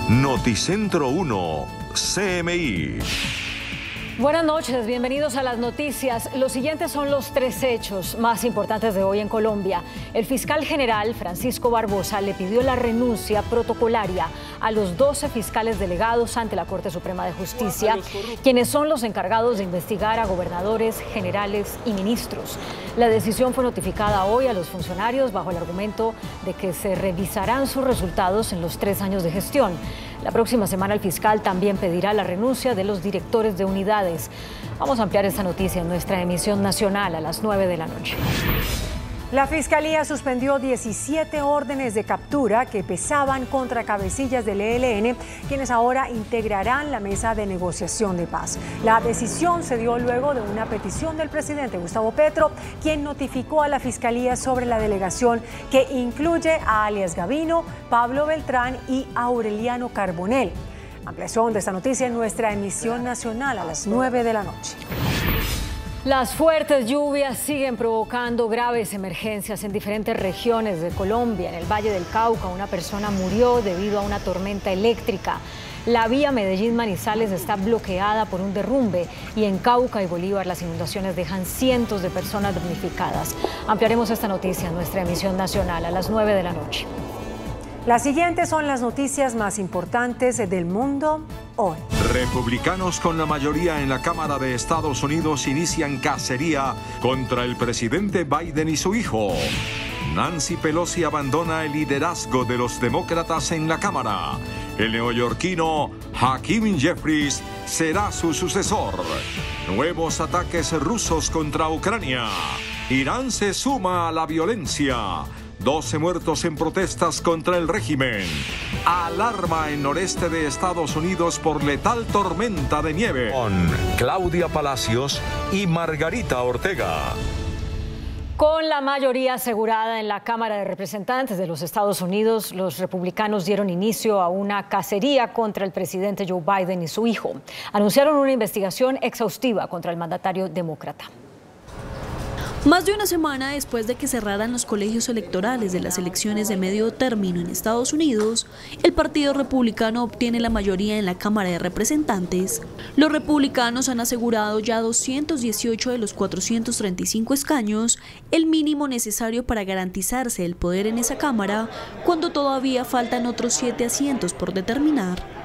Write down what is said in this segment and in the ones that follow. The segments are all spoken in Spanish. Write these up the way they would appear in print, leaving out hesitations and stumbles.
Noticentro 1, CMI. Buenas noches, bienvenidos a las noticias. Los siguientes son los tres hechos más importantes de hoy en Colombia. El fiscal general Francisco Barbosa le pidió la renuncia protocolaria a los 12 fiscales delegados ante la Corte Suprema de Justicia, quienes son los encargados de investigar a gobernadores, generales y ministros. La decisión fue notificada hoy a los funcionarios bajo el argumento de que se revisarán sus resultados en los 3 años de gestión. La próxima semana el fiscal también pedirá la renuncia de los directores de unidades. Vamos a ampliar esta noticia en nuestra emisión nacional a las 9 de la noche. La Fiscalía suspendió 17 órdenes de captura que pesaban contra cabecillas del ELN, quienes ahora integrarán la mesa de negociación de paz. La decisión se dio luego de una petición del presidente Gustavo Petro, quien notificó a la Fiscalía sobre la delegación que incluye a alias Gavino, Pablo Beltrán y Aureliano Carbonell. Ampliación de esta noticia en nuestra emisión nacional a las 9 de la noche. Las fuertes lluvias siguen provocando graves emergencias en diferentes regiones de Colombia. En el Valle del Cauca, una persona murió debido a una tormenta eléctrica. La vía Medellín-Manizales está bloqueada por un derrumbe y en Cauca y Bolívar las inundaciones dejan cientos de personas damnificadas. Ampliaremos esta noticia en nuestra emisión nacional a las 9 de la noche. Las siguientes son las noticias más importantes del mundo hoy. Republicanos con la mayoría en la Cámara de Estados Unidos inician cacería contra el presidente Biden y su hijo. Nancy Pelosi abandona el liderazgo de los demócratas en la Cámara. El neoyorquino Hakeem Jeffries será su sucesor. Nuevos ataques rusos contra Ucrania. Irán se suma a la violencia. 12 muertos en protestas contra el régimen. Alarma en noreste de Estados Unidos por letal tormenta de nieve. Con Claudia Palacios y Margarita Ortega. Con la mayoría asegurada en la Cámara de Representantes de los Estados Unidos, los republicanos dieron inicio a una cacería contra el presidente Joe Biden y su hijo. Anunciaron una investigación exhaustiva contra el mandatario demócrata. Más de una semana después de que cerraran los colegios electorales de las elecciones de medio término en Estados Unidos, el Partido Republicano obtiene la mayoría en la Cámara de Representantes. Los republicanos han asegurado ya 218 de los 435 escaños, el mínimo necesario para garantizarse el poder en esa Cámara, cuando todavía faltan otros 7 asientos por determinar.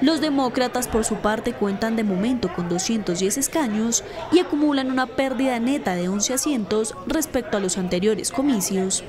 Los demócratas, por su parte, cuentan de momento con 210 escaños y acumulan una pérdida neta de 11 asientos respecto a los anteriores comicios.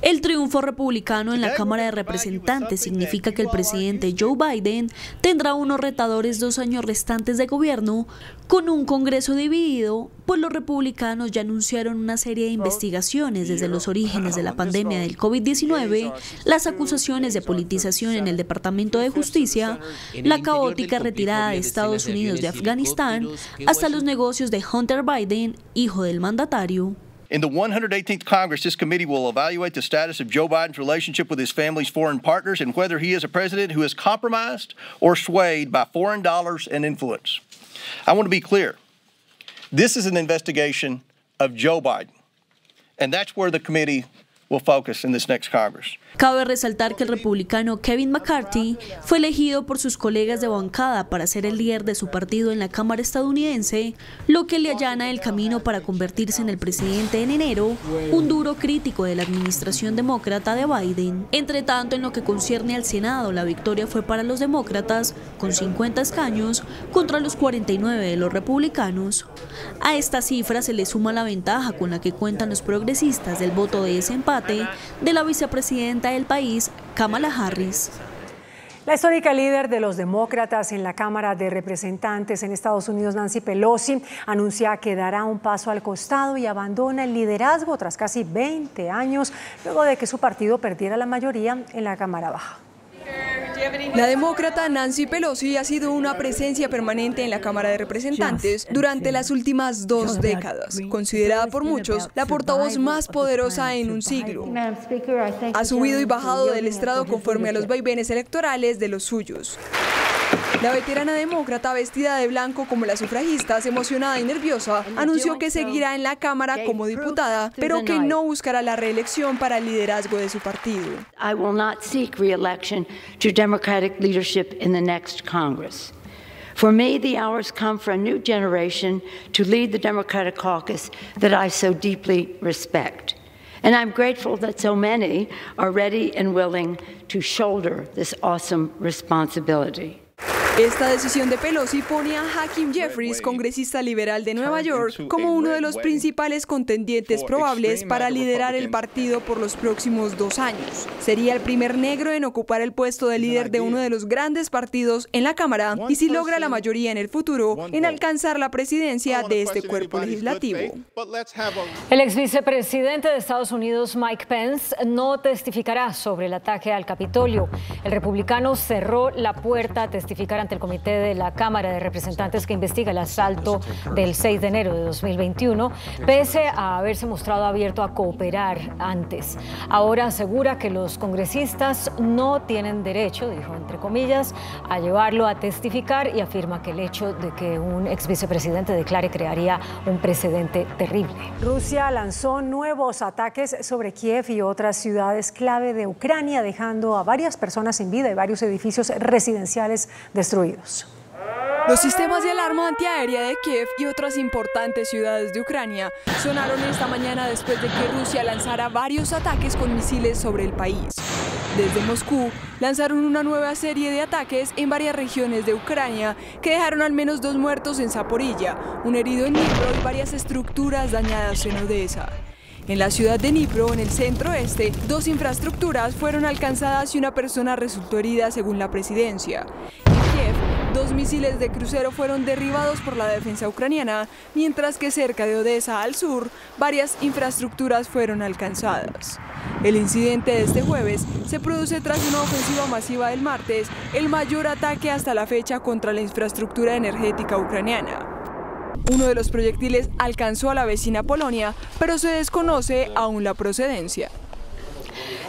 El triunfo republicano en la Cámara de Representantes significa que el presidente Joe Biden tendrá unos retadores 2 años restantes de gobierno, con un Congreso dividido, pues los republicanos ya anunciaron una serie de investigaciones desde los orígenes de la pandemia del COVID-19, las acusaciones de politización en el Departamento de Justicia, la caótica retirada de Estados Unidos de Afganistán, hasta los negocios de Hunter Biden, hijo del mandatario. In the 118th Congress, this committee will evaluate the status of Joe Biden's relationship with his family's foreign partners and whether he is a president who is compromised or swayed by foreign dollars and influence. I want to be clear. This is an investigation of Joe Biden, and that's where the committee will focus in this next Congress. Cabe resaltar que el republicano Kevin McCarthy fue elegido por sus colegas de bancada para ser el líder de su partido en la Cámara estadounidense, lo que le allana el camino para convertirse en el presidente en enero, un duro crítico de la administración demócrata de Biden. Entre tanto, en lo que concierne al Senado, la victoria fue para los demócratas, con 50 escaños contra los 49 de los republicanos. A esta cifra se le suma la ventaja con la que cuentan los progresistas del voto de ese empate de la vicepresidenta del país, Kamala Harris. La histórica líder de los demócratas en la Cámara de Representantes en Estados Unidos, Nancy Pelosi, anuncia que dará un paso al costado y abandona el liderazgo tras casi 20 años, luego de que su partido perdiera la mayoría en la Cámara Baja. La demócrata Nancy Pelosi ha sido una presencia permanente en la Cámara de Representantes durante las últimas 2 décadas, considerada por muchos la portavoz más poderosa en un siglo. Ha subido y bajado del estrado conforme a los vaivenes electorales de los suyos. La veterana demócrata, vestida de blanco como las sufragistas, emocionada y nerviosa, anunció que seguirá en la Cámara como diputada, pero que no buscará la reelección para el liderazgo de su partido. I will not seek re-election to Democratic leadership in the next Congress. For me, the hours come for a new generation to lead the Democratic caucus that I so deeply respect. And I'm grateful that so many are ready and willing to shoulder this awesome responsibility. Esta decisión de Pelosi pone a Hakeem Jeffries, congresista liberal de Nueva York, como uno de los principales contendientes probables para liderar el partido por los próximos 2 años. Sería el primer negro en ocupar el puesto de líder de uno de los grandes partidos en la Cámara y, si logra la mayoría en el futuro, en alcanzar la presidencia de este cuerpo legislativo. El ex vicepresidente de Estados Unidos, Mike Pence, no testificará sobre el ataque al Capitolio. El republicano cerró la puerta a testificar ante el comité de la Cámara de Representantes que investiga el asalto del 6 de enero de 2021, pese a haberse mostrado abierto a cooperar antes. Ahora asegura que los congresistas no tienen derecho, dijo entre comillas, a llevarlo a testificar, y afirma que el hecho de que un ex vicepresidente declare crearía un precedente terrible. Rusia lanzó nuevos ataques sobre Kiev y otras ciudades clave de Ucrania, dejando a varias personas sin vida y varios edificios residenciales destruidos. Los sistemas de alarma antiaérea de Kiev y otras importantes ciudades de Ucrania sonaron esta mañana después de que Rusia lanzara varios ataques con misiles sobre el país. Desde Moscú, lanzaron una nueva serie de ataques en varias regiones de Ucrania que dejaron al menos 2 muertos en Zaporilla, un herido en Dnipro y varias estructuras dañadas en Odessa. En la ciudad de Dnipro, en el centro-este, 2 infraestructuras fueron alcanzadas y una persona resultó herida, según la presidencia. En Kiev, 2 misiles de crucero fueron derribados por la defensa ucraniana, mientras que cerca de Odessa, al sur, varias infraestructuras fueron alcanzadas. El incidente de este jueves se produce tras una ofensiva masiva del martes, el mayor ataque hasta la fecha contra la infraestructura energética ucraniana. Uno de los proyectiles alcanzó a la vecina Polonia, pero se desconoce aún la procedencia.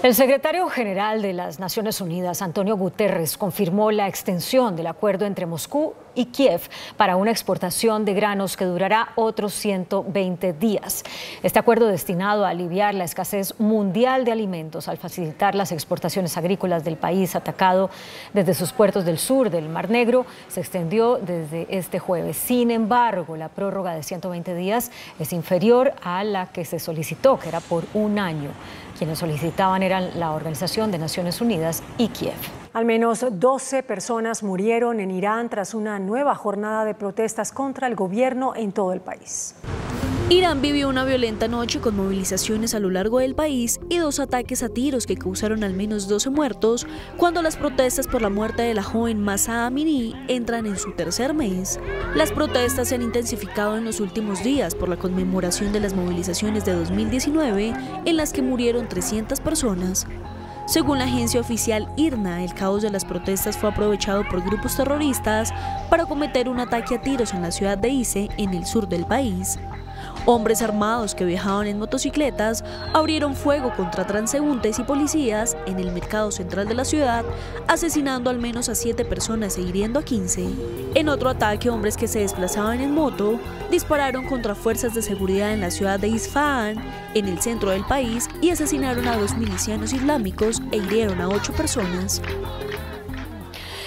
El secretario general de las Naciones Unidas, Antonio Guterres, confirmó la extensión del acuerdo entre Moscú y Kiev para una exportación de granos que durará otros 120 días. Este acuerdo, destinado a aliviar la escasez mundial de alimentos al facilitar las exportaciones agrícolas del país atacado desde sus puertos del sur del Mar Negro, se extendió desde este jueves. Sin embargo, la prórroga de 120 días es inferior a la que se solicitó, que era por 1 año. Quienes solicitaban eran la Organización de Naciones Unidas y Kiev. Al menos 12 personas murieron en Irán tras una nueva jornada de protestas contra el gobierno en todo el país. Irán vivió una violenta noche con movilizaciones a lo largo del país y 2 ataques a tiros que causaron al menos 12 muertos cuando las protestas por la muerte de la joven Mahsa Amini entran en su 3er mes. Las protestas se han intensificado en los últimos días por la conmemoración de las movilizaciones de 2019 en las que murieron 300 personas. Según la agencia oficial IRNA, el caos de las protestas fue aprovechado por grupos terroristas para cometer un ataque a tiros en la ciudad de Ise, en el sur del país. Hombres armados que viajaban en motocicletas abrieron fuego contra transeúntes y policías en el mercado central de la ciudad, asesinando al menos a 7 personas e hiriendo a 15. En otro ataque, hombres que se desplazaban en moto dispararon contra fuerzas de seguridad en la ciudad de Isfahan, en el centro del país, y asesinaron a 2 milicianos islámicos e hirieron a 8 personas.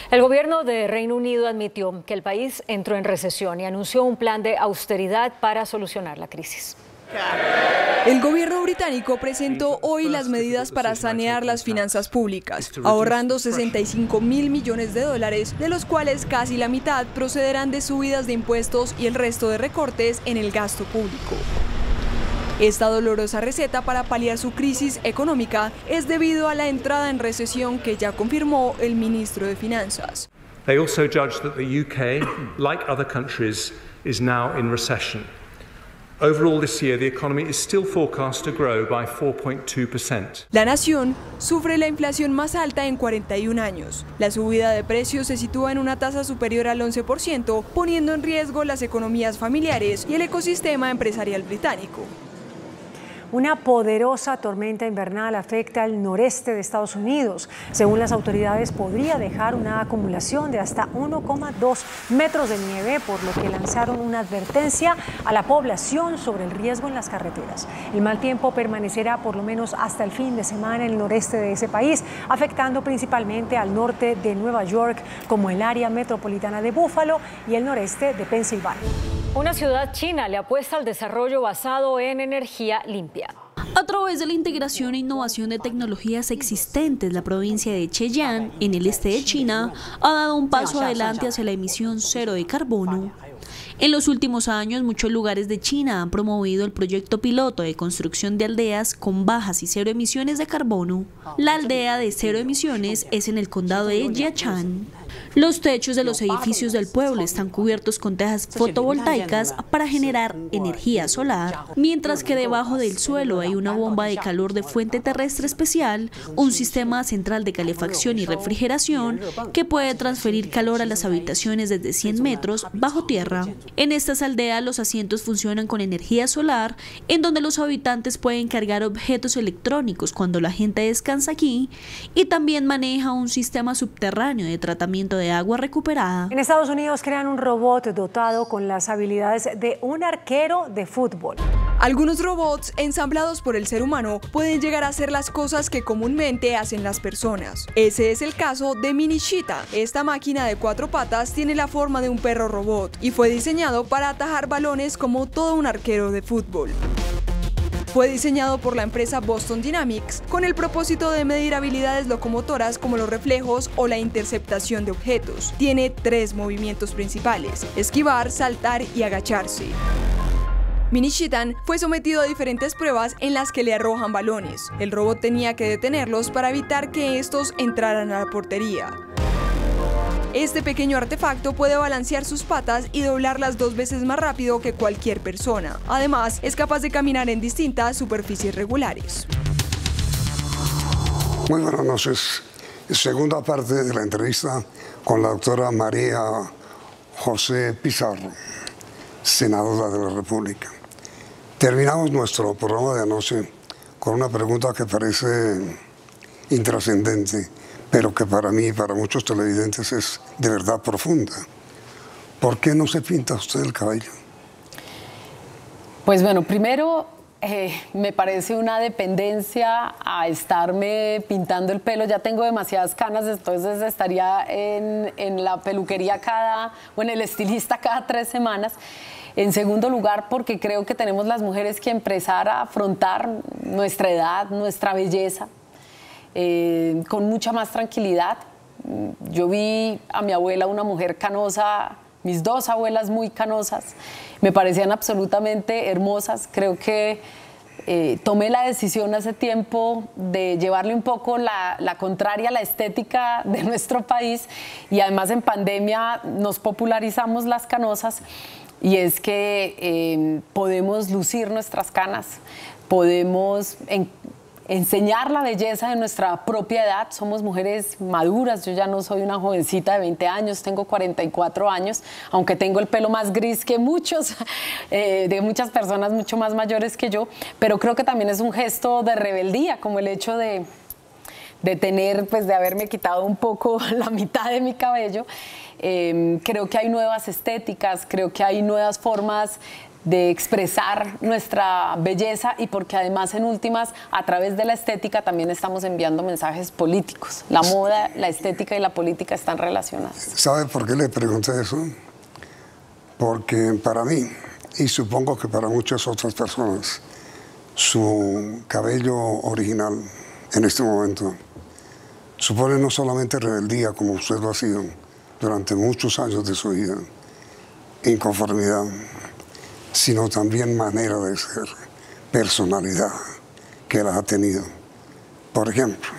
El gobierno de Reino Unido admitió que el país entró en recesión y anunció un plan de austeridad para solucionar la crisis. El gobierno británico presentó hoy las medidas para sanear las finanzas públicas, ahorrando $65.000 millones, de los cuales casi la mitad procederán de subidas de impuestos y el resto de recortes en el gasto público. Esta dolorosa receta para paliar su crisis económica es debido a la entrada en recesión que ya confirmó el ministro de Finanzas. They also judge that the UK, like other countries, is now in recession. Overall this year, the economy is still forecast to grow by 4.2%. La nación sufre la inflación más alta en 41 años. La subida de precios se sitúa en una tasa superior al 11%, poniendo en riesgo las economías familiares y el ecosistema empresarial británico. Una poderosa tormenta invernal afecta el noreste de Estados Unidos. Según las autoridades, podría dejar una acumulación de hasta 1,2 metros de nieve, por lo que lanzaron una advertencia a la población sobre el riesgo en las carreteras. El mal tiempo permanecerá por lo menos hasta el fin de semana en el noreste de ese país, afectando principalmente al norte de Nueva York, como el área metropolitana de Buffalo y el noreste de Pensilvania. Una ciudad china le apuesta al desarrollo basado en energía limpia. A través de la integración e innovación de tecnologías existentes, la provincia de Zhejiang, en el este de China, ha dado un paso adelante hacia la emisión cero de carbono. En los últimos años, muchos lugares de China han promovido el proyecto piloto de construcción de aldeas con bajas y cero emisiones de carbono. La aldea de cero emisiones es en el condado de Jiachuan. Los techos de los edificios del pueblo están cubiertos con tejas fotovoltaicas para generar energía solar, mientras que debajo del suelo hay una bomba de calor de fuente terrestre especial, un sistema central de calefacción y refrigeración que puede transferir calor a las habitaciones desde 100 metros bajo tierra. En estas aldeas los asientos funcionan con energía solar, en donde los habitantes pueden cargar objetos electrónicos cuando la gente descansa aquí, y también maneja un sistema subterráneo de tratamiento de agua recuperada. En Estados Unidos crean un robot dotado con las habilidades de un arquero de fútbol. Algunos robots ensamblados por el ser humano pueden llegar a hacer las cosas que comúnmente hacen las personas. Ese es el caso de Mini Cheetah. Esta máquina de 4 patas tiene la forma de un perro robot y fue diseñado para atajar balones como todo un arquero de fútbol. Fue diseñado por la empresa Boston Dynamics con el propósito de medir habilidades locomotoras como los reflejos o la interceptación de objetos. Tiene 3 movimientos principales: esquivar, saltar y agacharse. Mini Cheetah fue sometido a diferentes pruebas en las que le arrojan balones. El robot tenía que detenerlos para evitar que estos entraran a la portería. Este pequeño artefacto puede balancear sus patas y doblarlas 2 veces más rápido que cualquier persona. Además, es capaz de caminar en distintas superficies regulares. Muy buenas noches. Segunda parte de la entrevista con la doctora María José Pizarro, senadora de la República. Terminamos nuestro programa de anoche con una pregunta que parece intrascendente, pero que para mí y para muchos televidentes es de verdad profunda. ¿Por qué no se pinta usted el cabello? Pues bueno, primero me parece una dependencia a estarme pintando el pelo. Ya tengo demasiadas canas, entonces estaría en la peluquería o en el estilista cada 3 semanas. En segundo lugar, porque creo que tenemos las mujeres que empezar a afrontar nuestra edad, nuestra belleza, con mucha más tranquilidad. Yo vi a mi abuela, una mujer canosa, mis 2 abuelas muy canosas, me parecían absolutamente hermosas. Creo que tomé la decisión hace tiempo de llevarle un poco la contraria a la estética de nuestro país, y además en pandemia nos popularizamos las canosas, y es que podemos lucir nuestras canas, podemos enseñar la belleza de nuestra propia edad. Somos mujeres maduras. Yo ya no soy una jovencita de 20 años, tengo 44 años, aunque tengo el pelo más gris que muchos, de muchas personas mucho más mayores que yo, pero creo que también es un gesto de rebeldía, como el hecho de tener, pues de haberme quitado un poco la mitad de mi cabello. Creo que hay nuevas estéticas, creo que hay nuevas formas de expresar nuestra belleza, y porque además en últimas, a través de la estética también estamos enviando mensajes políticos. La moda, la estética y la política están relacionadas. ¿Sabe por qué le pregunté eso? Porque para mí, y supongo que para muchas otras personas, su cabello original en este momento supone no solamente rebeldía, como usted lo ha sido durante muchos años de su vida, inconformidad, sino también manera de ser, personalidad que las ha tenido. Por ejemplo,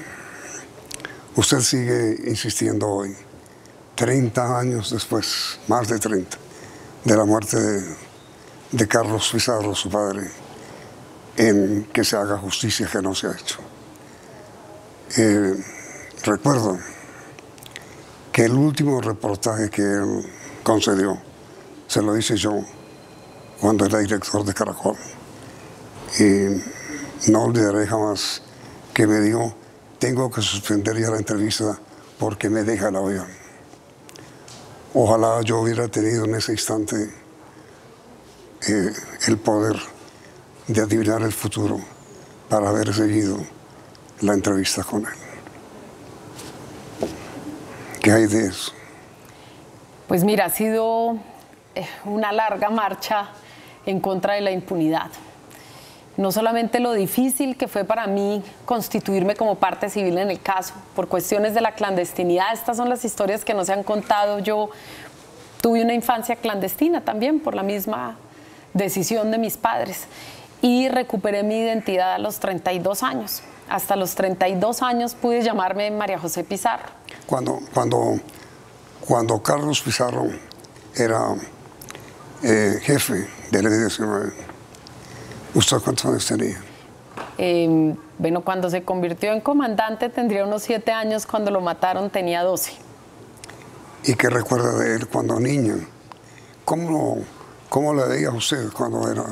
usted sigue insistiendo hoy, 30 años después, más de 30, de la muerte de Carlos Pizarro, su padre, en que se haga justicia que no se ha hecho. Recuerdo que el último reportaje que él concedió, se lo hice yo cuando era director de Caracol. Y no olvidaré jamás que me dijo, tengo que suspender ya la entrevista porque me deja el avión. Ojalá yo hubiera tenido en ese instante el poder de adivinar el futuro para haber seguido la entrevista con él. ¿Qué hay de eso? Pues mira, ha sido una larga marcha en contra de la impunidad. No solamente lo difícil que fue para mí constituirme como parte civil en el caso, por cuestiones de la clandestinidad, estas son las historias que no se han contado. Yo tuve una infancia clandestina también por la misma decisión de mis padres y recuperé mi identidad a los 32 años. Hasta los 32 años pude llamarme María José Pizarro. Cuando Carlos Pizarro era jefe del M-19, ¿usted cuántos años tenía? Bueno, cuando se convirtió en comandante tendría unos 7 años, cuando lo mataron tenía 12. ¿Y qué recuerda de él cuando niña? ¿Cómo le veía a usted cuando era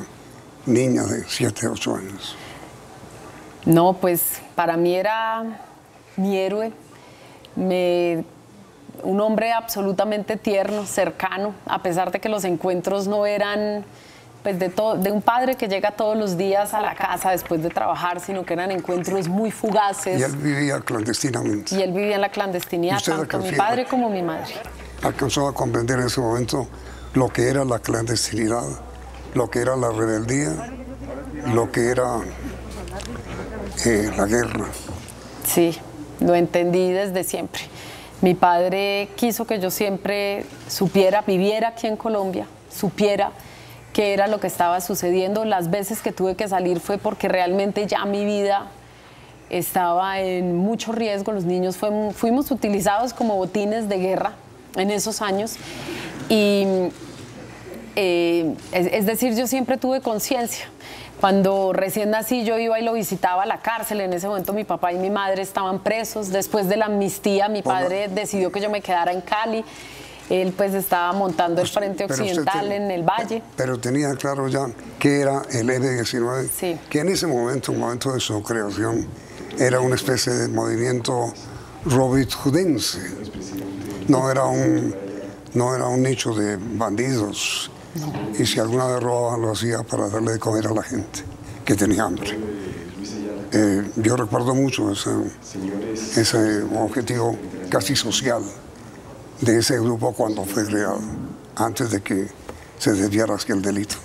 niña de 7, 8 años? No, pues para mí era mi héroe, un hombre absolutamente tierno, cercano, a pesar de que los encuentros no eran pues de un padre que llega todos los días a la casa después de trabajar, sino que eran encuentros muy fugaces. Y él vivía clandestinamente. Y él vivía en la clandestinidad, tanto mi padre como mi madre. ¿Alcanzó a comprender en ese momento lo que era la clandestinidad, lo que era la rebeldía, lo que era la guerra? Sí, lo entendí desde siempre. Mi padre quiso que yo siempre supiera, viviera aquí en Colombia, supiera qué era lo que estaba sucediendo. Las veces que tuve que salir fue porque realmente ya mi vida estaba en mucho riesgo. Los niños fuimos utilizados como botines de guerra en esos años. Y es decir, yo siempre tuve conciencia. Cuando recién nací yo iba y lo visitaba a la cárcel. En ese momento mi papá y mi madre estaban presos. Después de la amnistía mi padre decidió que yo me quedara en Cali. Él pues estaba montando el Frente Occidental en el Valle. Pero tenía claro ya qué era el M-19, sí, que en ese momento, momento de su creación, era una especie de movimiento robinhoodense. No era un nicho de bandidos. No. Y si alguna vez robaban, lo hacía para darle de comer a la gente que tenía hambre. Yo recuerdo mucho ese objetivo casi social de ese grupo cuando fue creado, antes de que se desviara hacia el delito.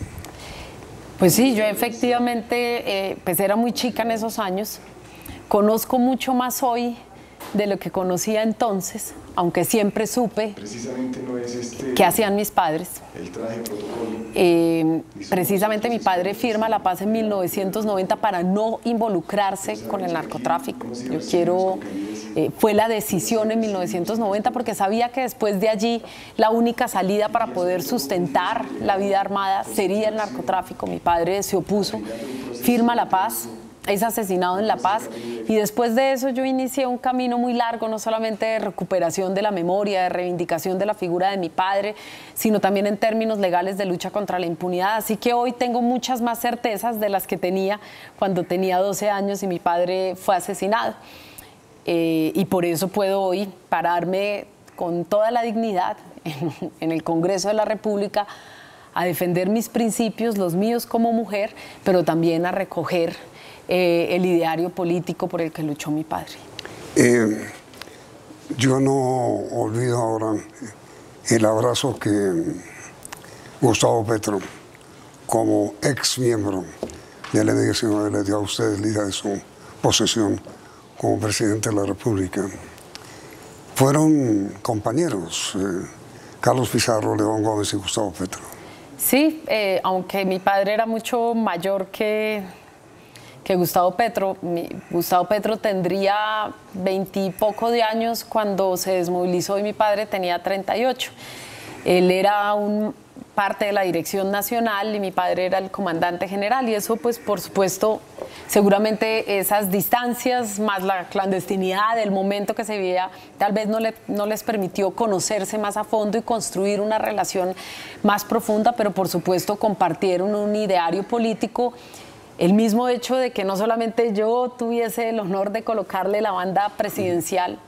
Pues sí, yo efectivamente pues era muy chica en esos años. Conozco mucho más hoy de lo que conocía entonces, aunque siempre supe qué hacían mis padres. Precisamente mi padre firma la paz en 1990 para no involucrarse con el narcotráfico. Fue la decisión en 1990 porque sabía que después de allí la única salida para poder sustentar la vida armada sería el narcotráfico. Mi padre se opuso, firma la paz, es asesinado en La Paz, y después de eso yo inicié un camino muy largo, no solamente de recuperación de la memoria, de reivindicación de la figura de mi padre, sino también en términos legales de lucha contra la impunidad. Así que hoy tengo muchas más certezas de las que tenía cuando tenía 12 años y mi padre fue asesinado. Y por eso puedo hoy pararme con toda la dignidad en el Congreso de la República a defender mis principios, los míos como mujer, pero también a recoger el ideario político por el que luchó mi padre. Yo no olvido ahora el abrazo que Gustavo Petro, como ex miembro del M-19, le dio a usted el día de su posesión como presidente de la República. Fueron compañeros, Carlos Pizarro, León Gómez y Gustavo Petro. Sí, aunque mi padre era mucho mayor que Gustavo Petro. Gustavo Petro tendría 20 y poco de años cuando se desmovilizó y mi padre tenía 38. Él era parte de la dirección nacional y mi padre era el comandante general, y eso pues por supuesto seguramente esas distancias más la clandestinidad del momento que se vivía tal vez no les permitió conocerse más a fondo y construir una relación más profunda, pero por supuesto compartieron un ideario político El mismo hecho de que no solamente yo tuviese el honor de colocarle la banda presidencial,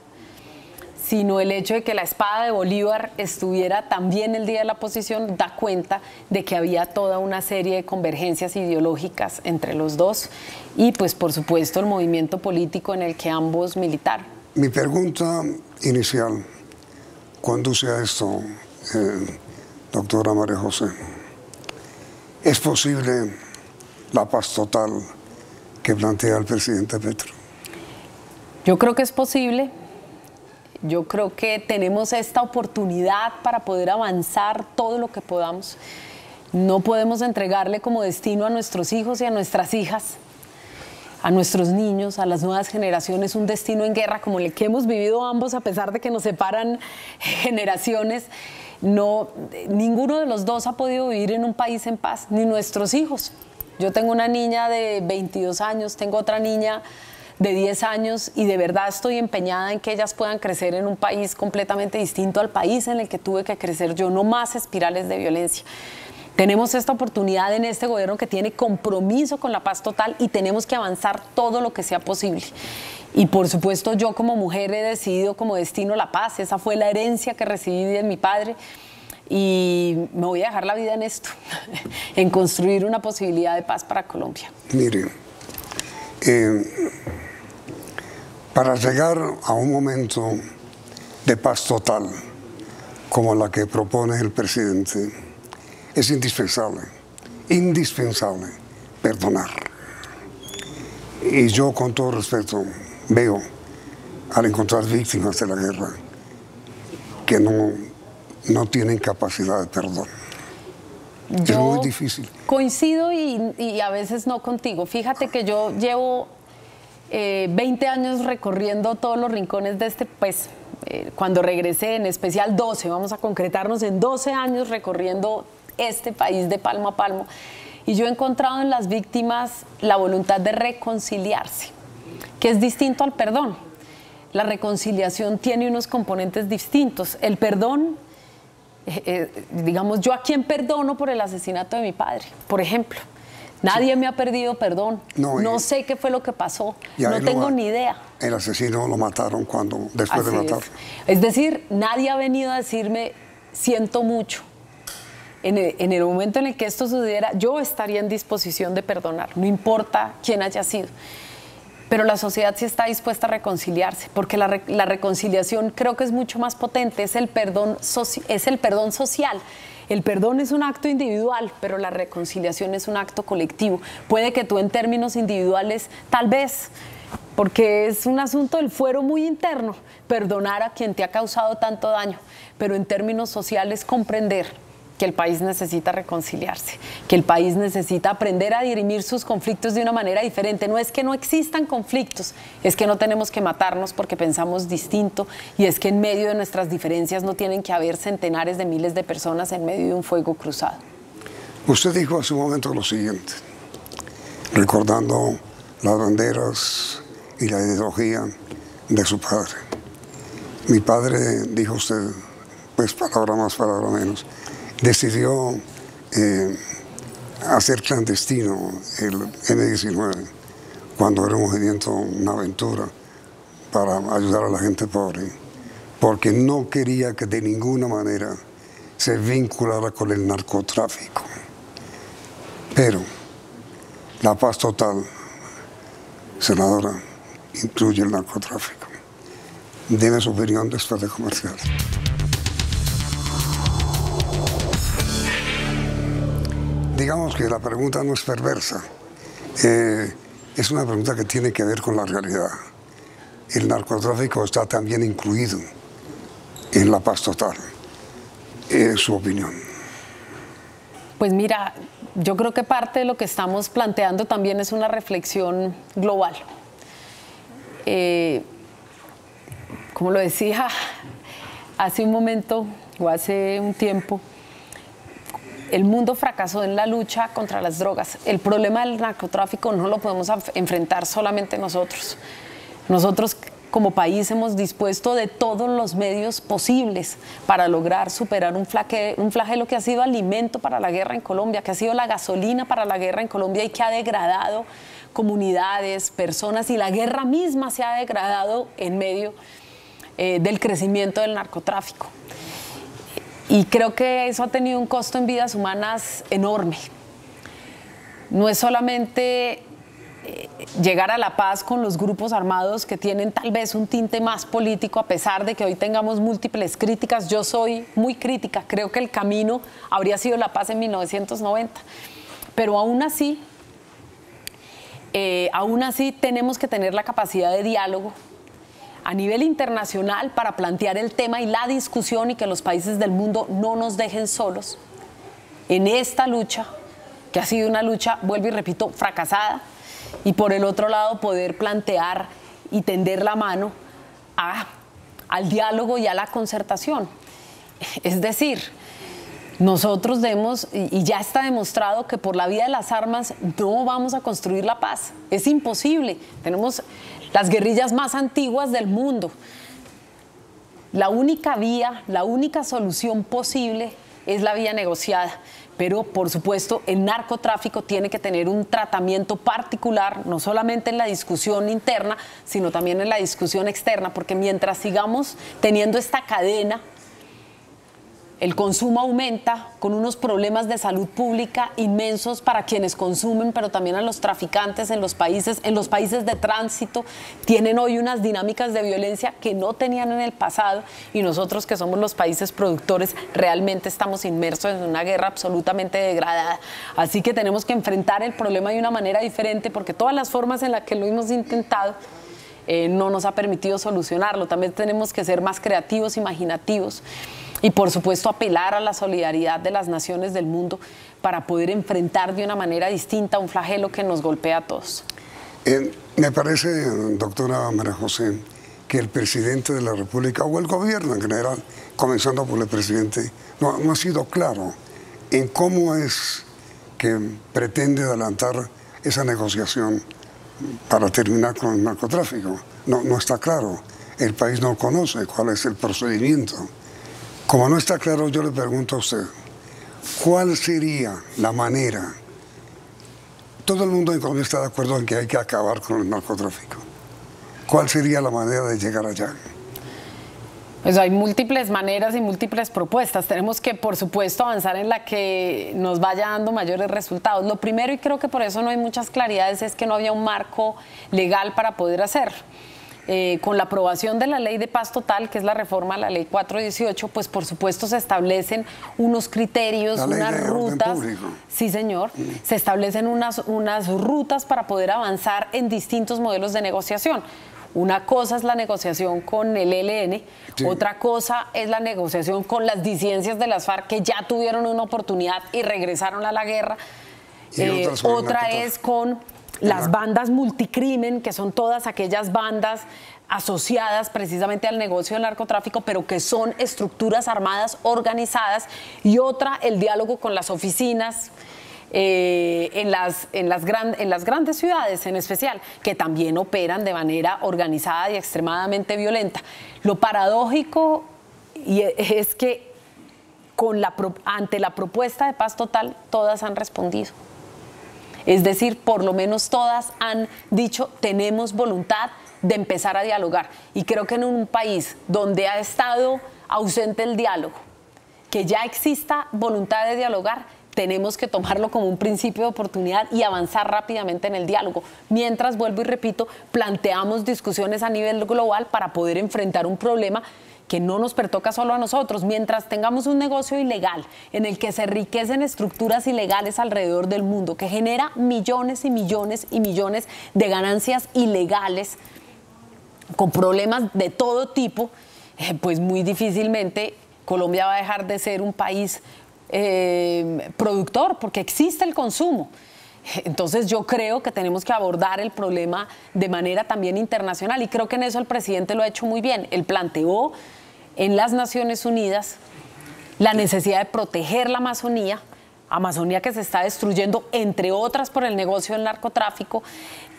sino el hecho de que la espada de Bolívar estuviera también el día de la posesión, da cuenta de que había toda una serie de convergencias ideológicas entre los dos y, pues, por supuesto, el movimiento político en el que ambos militaron. Mi pregunta inicial conduce a esto, doctora María José. ¿Es posible la paz total que plantea el presidente Petro? Yo creo que es posible. Yo creo que tenemos esta oportunidad para poder avanzar todo lo que podamos. No podemos entregarle como destino a nuestros hijos y a nuestras hijas, a nuestros niños, a las nuevas generaciones, un destino en guerra como el que hemos vivido ambos, a pesar de que nos separan generaciones. No, ninguno de los dos ha podido vivir en un país en paz, ni nuestros hijos. Yo tengo una niña de 22 años, tengo otra niña de 10 años y de verdad estoy empeñada en que ellas puedan crecer en un país completamente distinto al país en el que tuve que crecer yo, no más espirales de violencia. Tenemos esta oportunidad en este gobierno que tiene compromiso con la paz total y tenemos que avanzar todo lo que sea posible. Y por supuesto yo como mujer he decidido como destino la paz, esa fue la herencia que recibí de mi padre y me voy a dejar la vida en esto, en construir una posibilidad de paz para Colombia. Mire, para llegar a un momento de paz total como la que propone el presidente, es indispensable perdonar. Y yo, con todo respeto, veo, al encontrar víctimas de la guerra, que no tienen capacidad de perdón. Es muy difícil. Coincido y a veces no contigo. Fíjate que yo llevo 20 años recorriendo todos los rincones de este país. Cuando regresé, en especial 12, vamos a concretarnos en 12 años recorriendo este país de palmo a palmo. Y yo he encontrado en las víctimas la voluntad de reconciliarse, que es distinto al perdón. La reconciliación tiene unos componentes distintos. El perdón, digamos, yo a quién perdono por el asesinato de mi padre, por ejemplo. Nadie me ha pedido perdón. No sé qué fue lo que pasó. No tengo ni idea. El asesino lo mataron después de matarlo. Es decir, nadie ha venido a decirme, siento mucho. En el momento en el que esto sucediera, yo estaría en disposición de perdonar, no importa quién haya sido. Pero la sociedad sí está dispuesta a reconciliarse, porque la reconciliación creo que es mucho más potente, es el perdón social. El perdón es un acto individual, pero la reconciliación es un acto colectivo. Puede que tú en términos individuales, tal vez, porque es un asunto del fuero muy interno, perdonar a quien te ha causado tanto daño, pero en términos sociales comprender que el país necesita reconciliarse, que el país necesita aprender a dirimir sus conflictos de una manera diferente. No es que no existan conflictos, es que no tenemos que matarnos porque pensamos distinto y es que en medio de nuestras diferencias no tienen que haber centenares de miles de personas en medio de un fuego cruzado. Usted dijo hace un momento lo siguiente, recordando las banderas y la ideología de su padre. Mi padre, dijo usted, pues palabra más, palabra menos, decidió hacer clandestino el M-19 cuando era un movimiento, una aventura para ayudar a la gente pobre, porque no quería que de ninguna manera se vinculara con el narcotráfico. Pero la paz total, senadora, incluye el narcotráfico. Deme su opinión después de comercial. Digamos que la pregunta no es perversa, es una pregunta que tiene que ver con la realidad. El narcotráfico está también incluido en la paz total. Su opinión. Pues mira, yo creo que parte de lo que estamos planteando también es una reflexión global. Como lo decía hace un momento o hace un tiempo, el mundo fracasó en la lucha contra las drogas. El problema del narcotráfico no lo podemos enfrentar solamente nosotros. Nosotros como país hemos dispuesto de todos los medios posibles para lograr superar un flagelo que ha sido alimento para la guerra en Colombia, que ha sido la gasolina para la guerra en Colombia y que ha degradado comunidades, personas, y la guerra misma se ha degradado en medio del crecimiento del narcotráfico. Y creo que eso ha tenido un costo en vidas humanas enorme. No es solamente llegar a la paz con los grupos armados que tienen tal vez un tinte más político, a pesar de que hoy tengamos múltiples críticas. Yo soy muy crítica, creo que el camino habría sido la paz en 1990, pero aún así tenemos que tener la capacidad de diálogo a nivel internacional para plantear el tema y la discusión, y que los países del mundo no nos dejen solos en esta lucha, que ha sido una lucha, vuelvo y repito, fracasada, y por el otro lado poder plantear y tender la mano al diálogo y a la concertación. Es decir, nosotros debemos, y ya está demostrado, que por la vía de las armas no vamos a construir la paz. Es imposible. Tenemos las guerrillas más antiguas del mundo. La única vía, la única solución posible es la vía negociada. Pero, por supuesto, el narcotráfico tiene que tener un tratamiento particular, no solamente en la discusión interna, sino también en la discusión externa, porque mientras sigamos teniendo esta cadena, el consumo aumenta, con unos problemas de salud pública inmensos para quienes consumen, pero también a los traficantes en los países de tránsito. Tienen hoy unas dinámicas de violencia que no tenían en el pasado, y nosotros, que somos los países productores, realmente estamos inmersos en una guerra absolutamente degradada. Así que tenemos que enfrentar el problema de una manera diferente, porque todas las formas en las que lo hemos intentado no nos ha permitido solucionarlo. También tenemos que ser más creativos, imaginativos, y por supuesto apelar a la solidaridad de las naciones del mundo para poder enfrentar de una manera distinta un flagelo que nos golpea a todos. Me parece, doctora María José, que el presidente de la República, o el gobierno en general, comenzando por el presidente, no ha sido claro en cómo es que pretende adelantar esa negociación para terminar con el narcotráfico. No está claro. El país no conoce cuál es el procedimiento. Como no está claro, yo le pregunto a usted, ¿cuál sería la manera? Todo el mundo en Colombia está de acuerdo en que hay que acabar con el narcotráfico. ¿Cuál sería la manera de llegar allá? Pues hay múltiples maneras y múltiples propuestas. Tenemos que, por supuesto, avanzar en la que nos vaya dando mayores resultados. Lo primero, y creo que por eso no hay muchas claridades, es que no había un marco legal para poder hacer. Con la aprobación de la ley de paz total, que es la reforma a la ley 418, pues por supuesto se establecen unos criterios, unas rutas. Sí, señor. Se establecen unas rutas para poder avanzar en distintos modelos de negociación. Una cosa es la negociación con el ELN, sí. Otra cosa es la negociación con las disidencias de las FARC, que ya tuvieron una oportunidad y regresaron a la guerra. Otra es con las bandas multicrimen, que son todas aquellas bandas asociadas precisamente al negocio del narcotráfico, pero que son estructuras armadas organizadas. Y otra, el diálogo con las oficinas en las grandes ciudades en especial, que también operan de manera organizada y extremadamente violenta. Lo paradójico es que ante la propuesta de paz total, todas han respondido. Es decir, por lo menos todas han dicho, tenemos voluntad de empezar a dialogar. Y creo que en un país donde ha estado ausente el diálogo, que ya exista voluntad de dialogar, tenemos que tomarlo como un principio de oportunidad y avanzar rápidamente en el diálogo. Mientras, vuelvo y repito, planteamos discusiones a nivel global para poder enfrentar un problema que no nos pertoca solo a nosotros. Mientras tengamos un negocio ilegal en el que se enriquecen estructuras ilegales alrededor del mundo, que genera millones y millones y millones de ganancias ilegales, con problemas de todo tipo, pues muy difícilmente Colombia va a dejar de ser un país productor, porque existe el consumo. Entonces yo creo que tenemos que abordar el problema de manera también internacional, y creo que en eso el presidente lo ha hecho muy bien. Él planteó en las Naciones Unidas la necesidad de proteger la Amazonía, Amazonía que se está destruyendo, entre otras por el negocio del narcotráfico,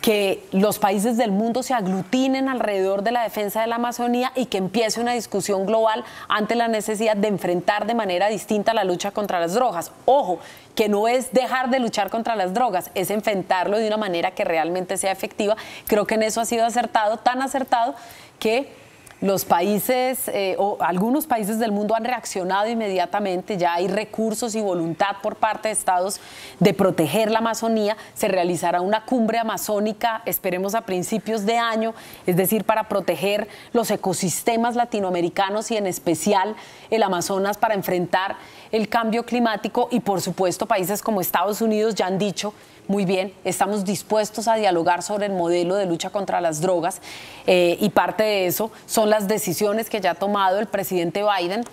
que los países del mundo se aglutinen alrededor de la defensa de la Amazonía y que empiece una discusión global ante la necesidad de enfrentar de manera distinta la lucha contra las drogas. Ojo, que no es dejar de luchar contra las drogas, es enfrentarlo de una manera que realmente sea efectiva. Creo que en eso ha sido acertado, tan acertado que los países o algunos países del mundo han reaccionado inmediatamente. Ya hay recursos y voluntad por parte de estados de proteger la Amazonía. Se realizará una cumbre amazónica, esperemos a principios de año, es decir, para proteger los ecosistemas latinoamericanos y en especial el Amazonas para enfrentar el cambio climático. Y por supuesto países como Estados Unidos ya han dicho: muy bien, estamos dispuestos a dialogar sobre el modelo de lucha contra las drogas y parte de eso son las decisiones que ya ha tomado el presidente Biden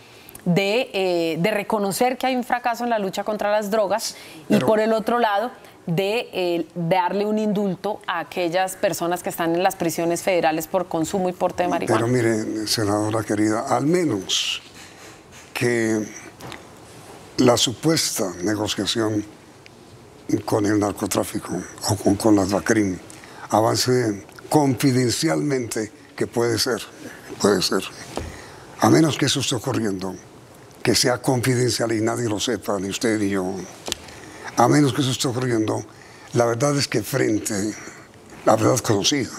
de reconocer que hay un fracaso en la lucha contra las drogas y por el otro lado de darle un indulto a aquellas personas que están en las prisiones federales por consumo y porte de marihuana. Pero mire, senadora querida, al menos que la supuesta negociación con el narcotráfico o con las BACRIM avance confidencialmente, que puede ser, a menos que eso esté ocurriendo, que sea confidencial y nadie lo sepa, ni usted ni yo, a menos que eso esté ocurriendo, la verdad es que la verdad conocida,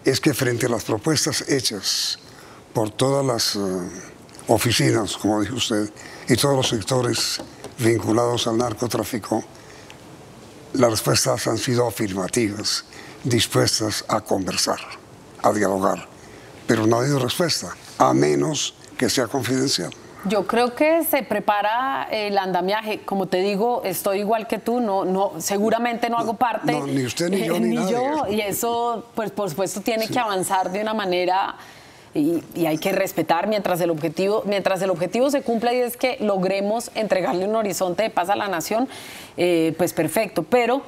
es que frente a las propuestas hechas por todas las oficinas, como dijo usted, y todos los sectores vinculados al narcotráfico, las respuestas han sido afirmativas, dispuestas a conversar, a dialogar, pero no ha habido respuesta, a menos que sea confidencial. Yo creo que se prepara el andamiaje. Como te digo, estoy igual que tú, seguramente no hago parte. No, ni usted, ni yo, ni nadie. Yo, y eso, pues por supuesto, tiene que avanzar de una manera y hay que respetar mientras el objetivo se cumpla, y es que logremos entregarle un horizonte de paz a la nación, pues perfecto. Pero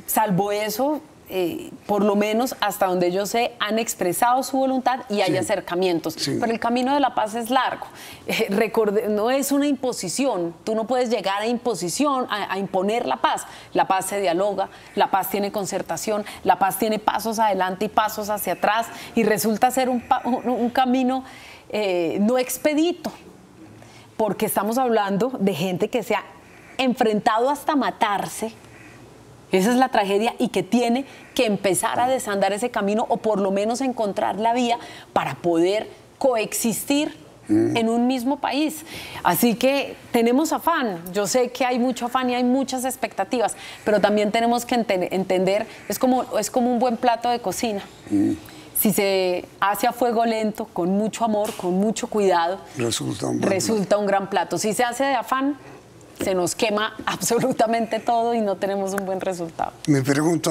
salvo eso, por lo menos hasta donde yo sé, han expresado su voluntad y hay acercamientos. Sí. Pero el camino de la paz es largo. No es una imposición. Tú no puedes llegar a imponer la paz. La paz se dialoga, la paz tiene concertación, la paz tiene pasos adelante y pasos hacia atrás, y resulta ser un camino no expedito, porque estamos hablando de gente que se ha enfrentado hasta matarse. Esa es la tragedia, y que tiene que empezar a desandar ese camino, o por lo menos encontrar la vía para poder coexistir en un mismo país. Así que tenemos afán. Yo sé que hay mucho afán y hay muchas expectativas, pero también tenemos que entender, es como un buen plato de cocina. Si se hace a fuego lento, con mucho amor, con mucho cuidado, resulta un gran plato. Si se hace de afán, se nos quema absolutamente todo y no tenemos un buen resultado. Mi pregunta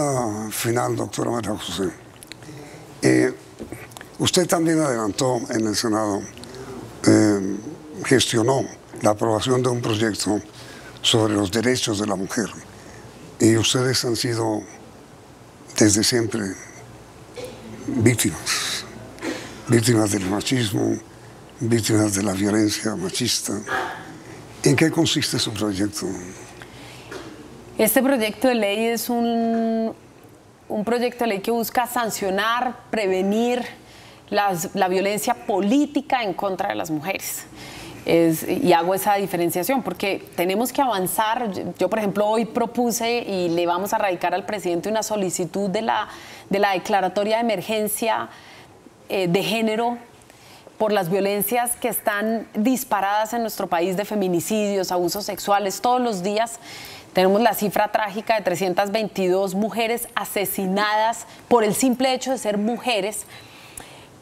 final, doctora María José. Usted también adelantó en el Senado, gestionó la aprobación de un proyecto sobre los derechos de la mujer. Y ustedes han sido desde siempre víctimas del machismo, víctimas de la violencia machista. ¿En qué consiste su proyecto? Este proyecto de ley es un proyecto de ley que busca sancionar, prevenir la violencia política en contra de las mujeres. Y hago esa diferenciación porque tenemos que avanzar. Yo, por ejemplo, hoy propuse y le vamos a radicar al presidente una solicitud de la declaratoria de emergencia de género por las violencias que están disparadas en nuestro país, de feminicidios, abusos sexuales. Todos los días tenemos la cifra trágica de 322 mujeres asesinadas por el simple hecho de ser mujeres.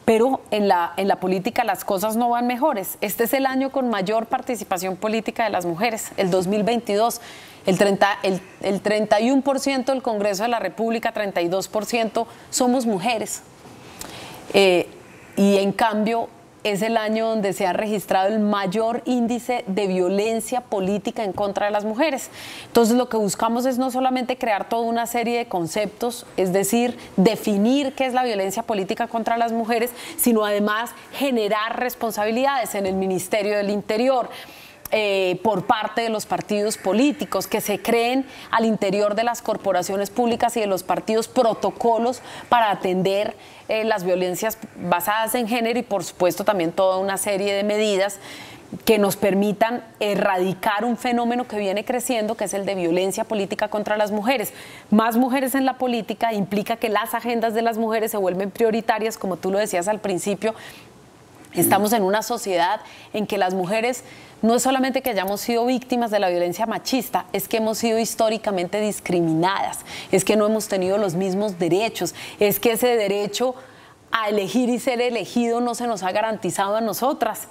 Pero en la política las cosas no van mejores. Este es el año con mayor participación política de las mujeres, el 2022. El 31% del Congreso de la República, 32% somos mujeres. Y en cambio es el año donde se ha registrado el mayor índice de violencia política en contra de las mujeres. Entonces lo que buscamos es no solamente crear toda una serie de conceptos, es decir, definir qué es la violencia política contra las mujeres, sino además generar responsabilidades en el Ministerio del Interior, por parte de los partidos políticos, que se creen al interior de las corporaciones públicas y de los partidos protocolos para atender las violencias basadas en género y por supuesto también toda una serie de medidas que nos permitan erradicar un fenómeno que viene creciendo, que es el de violencia política contra las mujeres. Más mujeres en la política implica que las agendas de las mujeres se vuelven prioritarias, como tú lo decías al principio. Estamos en una sociedad en que las mujeres no es solamente que hayamos sido víctimas de la violencia machista, es que hemos sido históricamente discriminadas, es que no hemos tenido los mismos derechos, es que ese derecho a elegir y ser elegido no se nos ha garantizado a nosotras,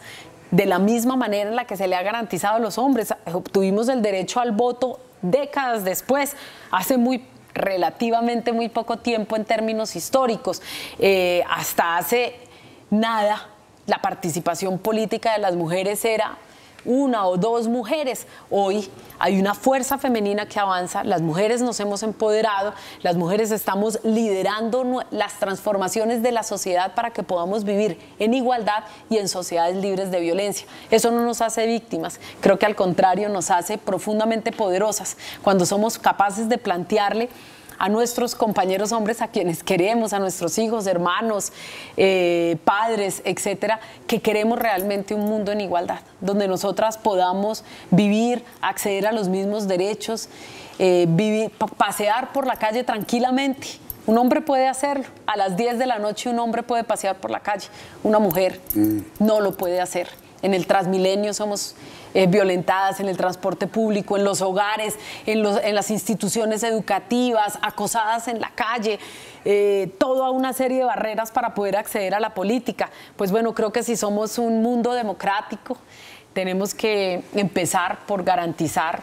de la misma manera en la que se le ha garantizado a los hombres. Obtuvimos el derecho al voto décadas después, hace relativamente muy poco tiempo en términos históricos, hasta hace nada. La participación política de las mujeres era 1 o 2 mujeres. Hoy hay una fuerza femenina que avanza, las mujeres nos hemos empoderado, las mujeres estamos liderando las transformaciones de la sociedad para que podamos vivir en igualdad y en sociedades libres de violencia. Eso no nos hace víctimas, creo que al contrario nos hace profundamente poderosas cuando somos capaces de plantearle a nuestros compañeros hombres, a quienes queremos, a nuestros hijos, hermanos, padres, etcétera, que queremos realmente un mundo en igualdad, donde nosotras podamos vivir, acceder a los mismos derechos, pasear por la calle tranquilamente. Un hombre puede hacerlo. A las 10 de la noche un hombre puede pasear por la calle. Una mujer no lo puede hacer. En el Transmilenio somos violentadas, en el transporte público, en los hogares, en las instituciones educativas, acosadas en la calle, toda una serie de barreras para poder acceder a la política. Pues bueno, creo que si somos un mundo democrático, tenemos que empezar por garantizar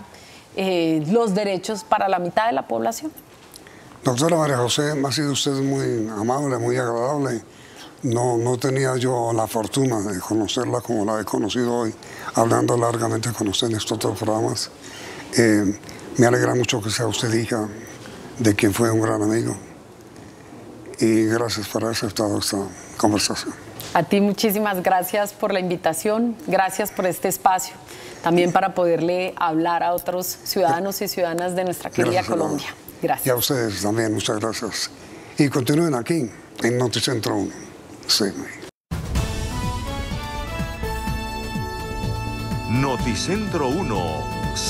los derechos para la mitad de la población. Doctora María José, ha sido usted muy amable, muy agradable. No tenía yo la fortuna de conocerla como la he conocido hoy, hablando largamente con usted en estos 2 programas. Me alegra mucho que sea usted hija de quien fue un gran amigo. Y gracias por haber aceptado esta conversación. A ti muchísimas gracias por la invitación, gracias por este espacio, también para poderle hablar a otros ciudadanos y ciudadanas de nuestra querida Colombia. Gracias. Y a ustedes también, muchas gracias. Y continúen aquí, en Noticentro 1. Noticentro 1,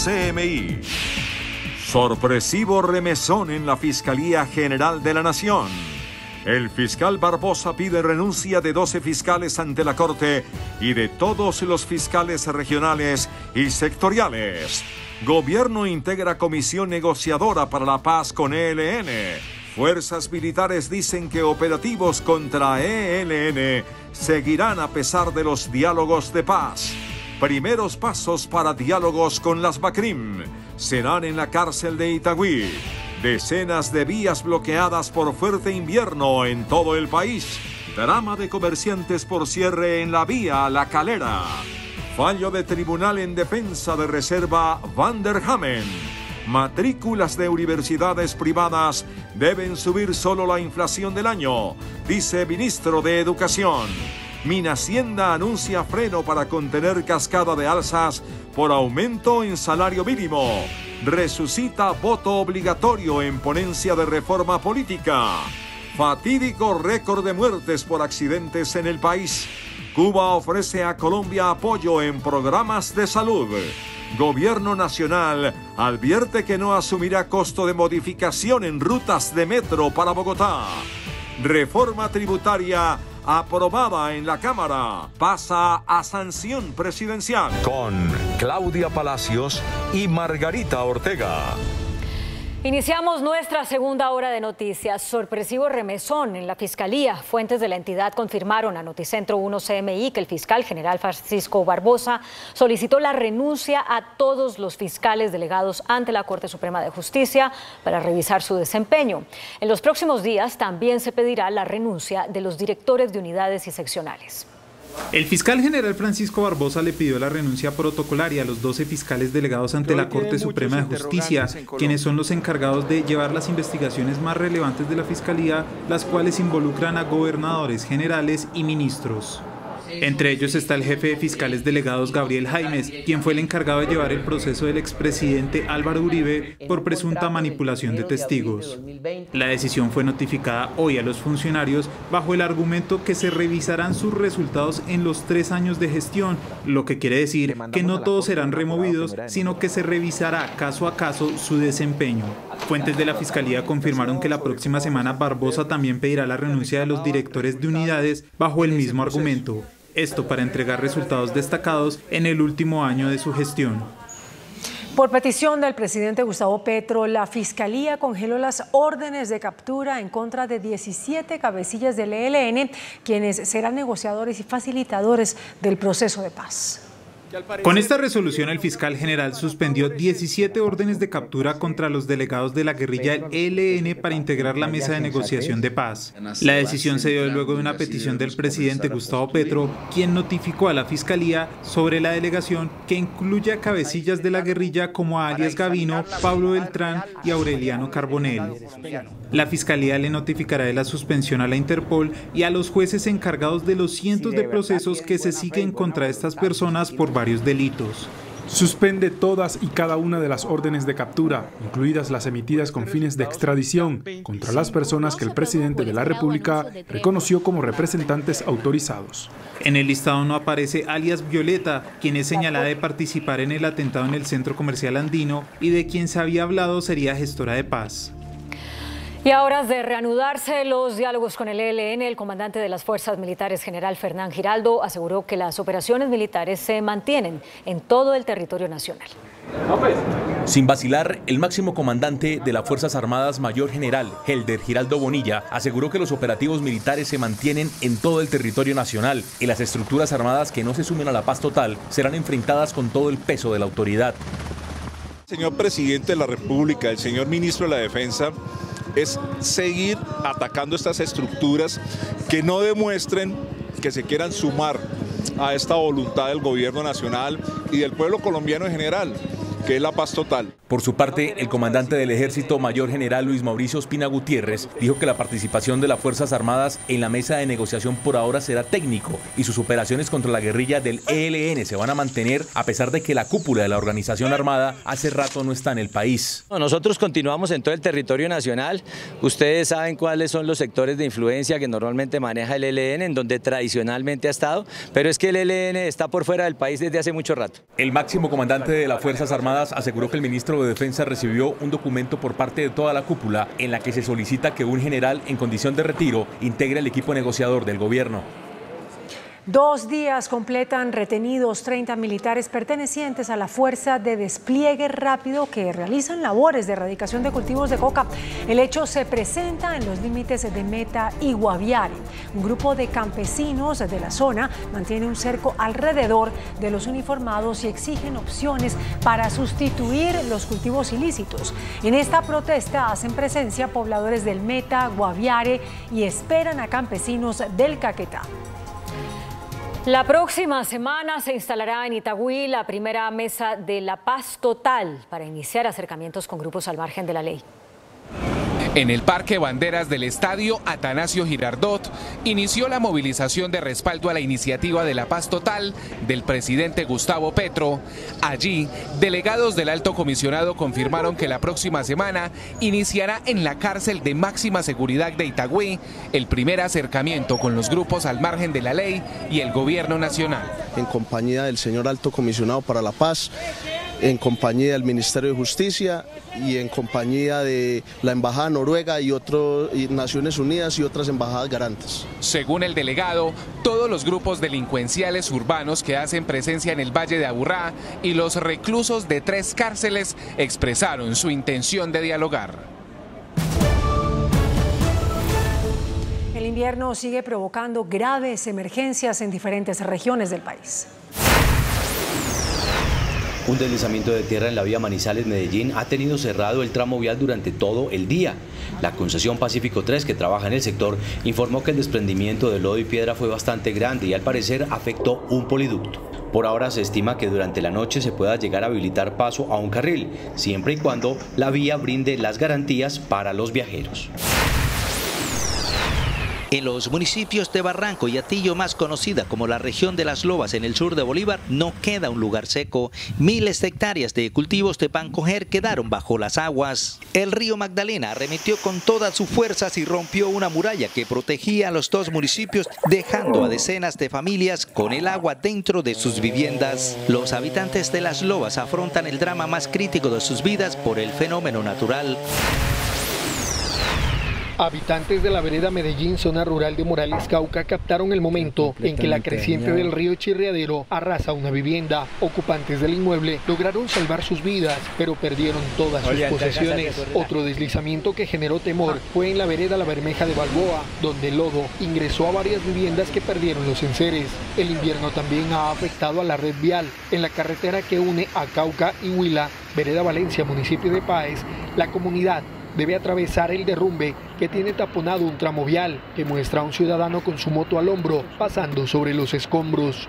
CMI. Sorpresivo remesón en la Fiscalía General de la Nación. El fiscal Barbosa pide renuncia de 12 fiscales ante la Corte y de todos los fiscales regionales y sectoriales. Gobierno integra comisión negociadora para la paz con ELN. Fuerzas militares dicen que operativos contra ELN seguirán a pesar de los diálogos de paz. Primeros pasos para diálogos con las BACRIM serán en la cárcel de Itagüí. Decenas de vías bloqueadas por fuerte invierno en todo el país. Drama de comerciantes por cierre en la vía La Calera. Fallo de tribunal en defensa de reserva Van der Hamen. Matrículas de universidades privadas deben subir solo la inflación del año, dice ministro de Educación. Minhacienda anuncia freno para contener cascada de alzas por aumento en salario mínimo. Resucita voto obligatorio en ponencia de reforma política. Fatídico récord de muertes por accidentes en el país. Cuba ofrece a Colombia apoyo en programas de salud. Gobierno Nacional advierte que no asumirá costo de modificación en rutas de metro para Bogotá. Reforma tributaria aprobada en la Cámara pasa a sanción presidencial. Con Claudia Palacios y Margarita Ortega. Iniciamos nuestra segunda hora de noticias. Sorpresivo remesón en la Fiscalía. Fuentes de la entidad confirmaron a Noticentro 1 CMI que el fiscal general Francisco Barbosa solicitó la renuncia a todos los fiscales delegados ante la Corte Suprema de Justicia para revisar su desempeño. En los próximos días también se pedirá la renuncia de los directores de unidades y seccionales. El fiscal general Francisco Barbosa le pidió la renuncia protocolaria a los 12 fiscales delegados ante la Corte Suprema de Justicia, quienes son los encargados de llevar las investigaciones más relevantes de la Fiscalía, las cuales involucran a gobernadores generales y ministros. Entre ellos está el jefe de fiscales delegados Gabriel Jaimes, quien fue el encargado de llevar el proceso del expresidente Álvaro Uribe por presunta manipulación de testigos. La decisión fue notificada hoy a los funcionarios bajo el argumento que se revisarán sus resultados en los 3 años de gestión, lo que quiere decir que no todos serán removidos, sino que se revisará caso a caso su desempeño. Fuentes de la Fiscalía confirmaron que la próxima semana Barbosa también pedirá la renuncia de los directores de unidades bajo el mismo argumento. Esto para entregar resultados destacados en el último año de su gestión. Por petición del presidente Gustavo Petro, la Fiscalía congeló las órdenes de captura en contra de 17 cabecillas del ELN, quienes serán negociadores y facilitadores del proceso de paz. Con esta resolución, el fiscal general suspendió 17 órdenes de captura contra los delegados de la guerrilla del ELN para integrar la mesa de negociación de paz. La decisión se dio luego de una petición del presidente Gustavo Petro, quien notificó a la fiscalía sobre la delegación que incluye a cabecillas de la guerrilla como a alias Gavino, Pablo Beltrán y Aureliano Carbonell. La fiscalía le notificará de la suspensión a la Interpol y a los jueces encargados de los cientos de procesos que se siguen contra estas personas por varios delitos. Suspende todas y cada una de las órdenes de captura, incluidas las emitidas con fines de extradición, contra las personas que el presidente de la República reconoció como representantes autorizados. En el listado no aparece alias Violeta, quien es señalada de participar en el atentado en el Centro Comercial Andino y de quien se había hablado sería gestora de paz. Y a horas de reanudarse los diálogos con el ELN, el comandante de las Fuerzas Militares, general Fernán Giraldo, aseguró que las operaciones militares se mantienen en todo el territorio nacional. Sin vacilar, el máximo comandante de las Fuerzas Armadas, mayor general Helder Giraldo Bonilla, aseguró que los operativos militares se mantienen en todo el territorio nacional y las estructuras armadas que no se sumen a la paz total serán enfrentadas con todo el peso de la autoridad. Señor presidente de la República, el señor ministro de la Defensa, es seguir atacando estas estructuras que no demuestren que se quieran sumar a esta voluntad del gobierno nacional y del pueblo colombiano en general, que es la paz total. Por su parte, el comandante del Ejército, mayor general Luis Mauricio Ospina Gutiérrez, dijo que la participación de las Fuerzas Armadas en la mesa de negociación por ahora será técnico y sus operaciones contra la guerrilla del ELN se van a mantener a pesar de que la cúpula de la organización armada hace rato no está en el país. Nosotros continuamos en todo el territorio nacional. Ustedes saben cuáles son los sectores de influencia que normalmente maneja el ELN, en donde tradicionalmente ha estado, pero es que el ELN está por fuera del país desde hace mucho rato. El máximo comandante de las Fuerzas Armadas aseguró que el ministro de Defensa recibió un documento por parte de toda la cúpula en la que se solicita que un general en condición de retiro integre el equipo negociador del gobierno. 2 días completan retenidos 30 militares pertenecientes a la Fuerza de Despliegue Rápido que realizan labores de erradicación de cultivos de coca. El hecho se presenta en los límites de Meta y Guaviare. Un grupo de campesinos de la zona mantiene un cerco alrededor de los uniformados y exigen opciones para sustituir los cultivos ilícitos. En esta protesta hacen presencia pobladores del Meta, Guaviare y esperan a campesinos del Caquetá. La próxima semana se instalará en Itagüí la primera mesa de la paz total para iniciar acercamientos con grupos al margen de la ley. En el Parque Banderas del Estadio Atanasio Girardot inició la movilización de respaldo a la iniciativa de la paz total del presidente Gustavo Petro. Allí, delegados del Alto Comisionado confirmaron que la próxima semana iniciará en la cárcel de máxima seguridad de Itagüí el primer acercamiento con los grupos al margen de la ley y el gobierno nacional. En compañía del señor Alto Comisionado para la Paz, en compañía del Ministerio de Justicia y en compañía de la Embajada Noruega y Naciones Unidas y otras embajadas garantes. Según el delegado, todos los grupos delincuenciales urbanos que hacen presencia en el Valle de Aburrá y los reclusos de 3 cárceles expresaron su intención de dialogar. El invierno sigue provocando graves emergencias en diferentes regiones del país. Un deslizamiento de tierra en la vía Manizales-Medellín ha tenido cerrado el tramo vial durante todo el día. La concesión Pacífico 3, que trabaja en el sector, informó que el desprendimiento de lodo y piedra fue bastante grande y al parecer afectó un poliducto. Por ahora se estima que durante la noche se pueda llegar a habilitar paso a un carril, siempre y cuando la vía brinde las garantías para los viajeros. En los municipios de Barranco y Atillo, más conocida como la región de las Lobas en el sur de Bolívar, no queda un lugar seco. Miles de hectáreas de cultivos de pan coger quedaron bajo las aguas. El río Magdalena arremetió con todas sus fuerzas y rompió una muralla que protegía a los dos municipios, dejando a decenas de familias con el agua dentro de sus viviendas. Los habitantes de las Lobas afrontan el drama más crítico de sus vidas por el fenómeno natural. Habitantes de la vereda Medellín, zona rural de Morales, Cauca, captaron el momento en que la creciente del río Chirriadero arrasa una vivienda. Ocupantes del inmueble lograron salvar sus vidas, pero perdieron todas sus posesiones. Otro deslizamiento que generó temor fue en la vereda La Bermeja de Balboa, donde el lodo ingresó a varias viviendas que perdieron los enseres. El invierno también ha afectado a la red vial. En la carretera que une a Cauca y Huila, vereda Valencia, municipio de Páez, la comunidad debe atravesar el derrumbe que tiene taponado un tramo vial que muestra a un ciudadano con su moto al hombro pasando sobre los escombros.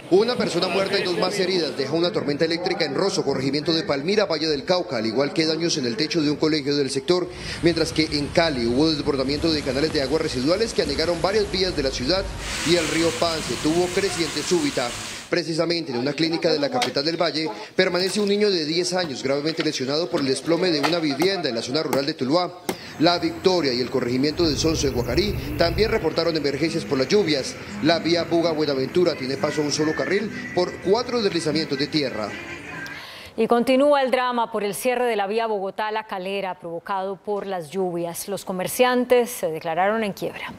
Una persona muerta y 2 más heridas deja una tormenta eléctrica en Rosso, corregimiento de Palmira, Valle del Cauca, al igual que daños en el techo de un colegio del sector, mientras que en Cali hubo desbordamiento de canales de aguas residuales que anegaron varias vías de la ciudad y el río Pance tuvo creciente súbita. Precisamente en una clínica de la capital del Valle permanece un niño de 10 años gravemente lesionado por el desplome de una vivienda en la zona rural de Tuluá. La Victoria y el corregimiento de Sonso de Guacarí también reportaron emergencias por las lluvias. La vía Buga-Buenaventura tiene paso a un solo carril por 4 deslizamientos de tierra. Y continúa el drama por el cierre de la vía Bogotá-La Calera provocado por las lluvias. Los comerciantes se declararon en quiebra.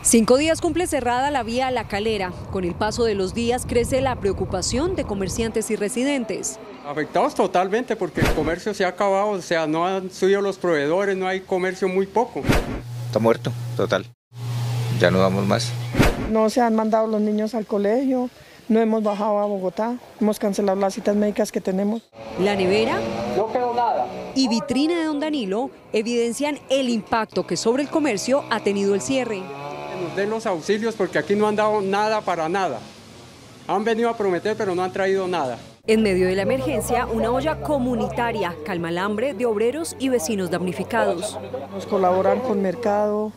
5 días cumple cerrada la vía La Calera. Con el paso de los días crece la preocupación de comerciantes y residentes. Afectados totalmente porque el comercio se ha acabado, o sea, no han subido los proveedores, no hay comercio, muy poco. Está muerto, total. Ya no vamos más. No se han mandado los niños al colegio, no hemos bajado a Bogotá, hemos cancelado las citas médicas que tenemos. La nevera no quedó nada y vitrina de don Danilo evidencian el impacto que sobre el comercio ha tenido el cierre. Nos den los auxilios porque aquí no han dado nada para nada. Han venido a prometer pero no han traído nada. En medio de la emergencia, una olla comunitaria calma el hambre de obreros y vecinos damnificados. Nos colaboran con Mercado,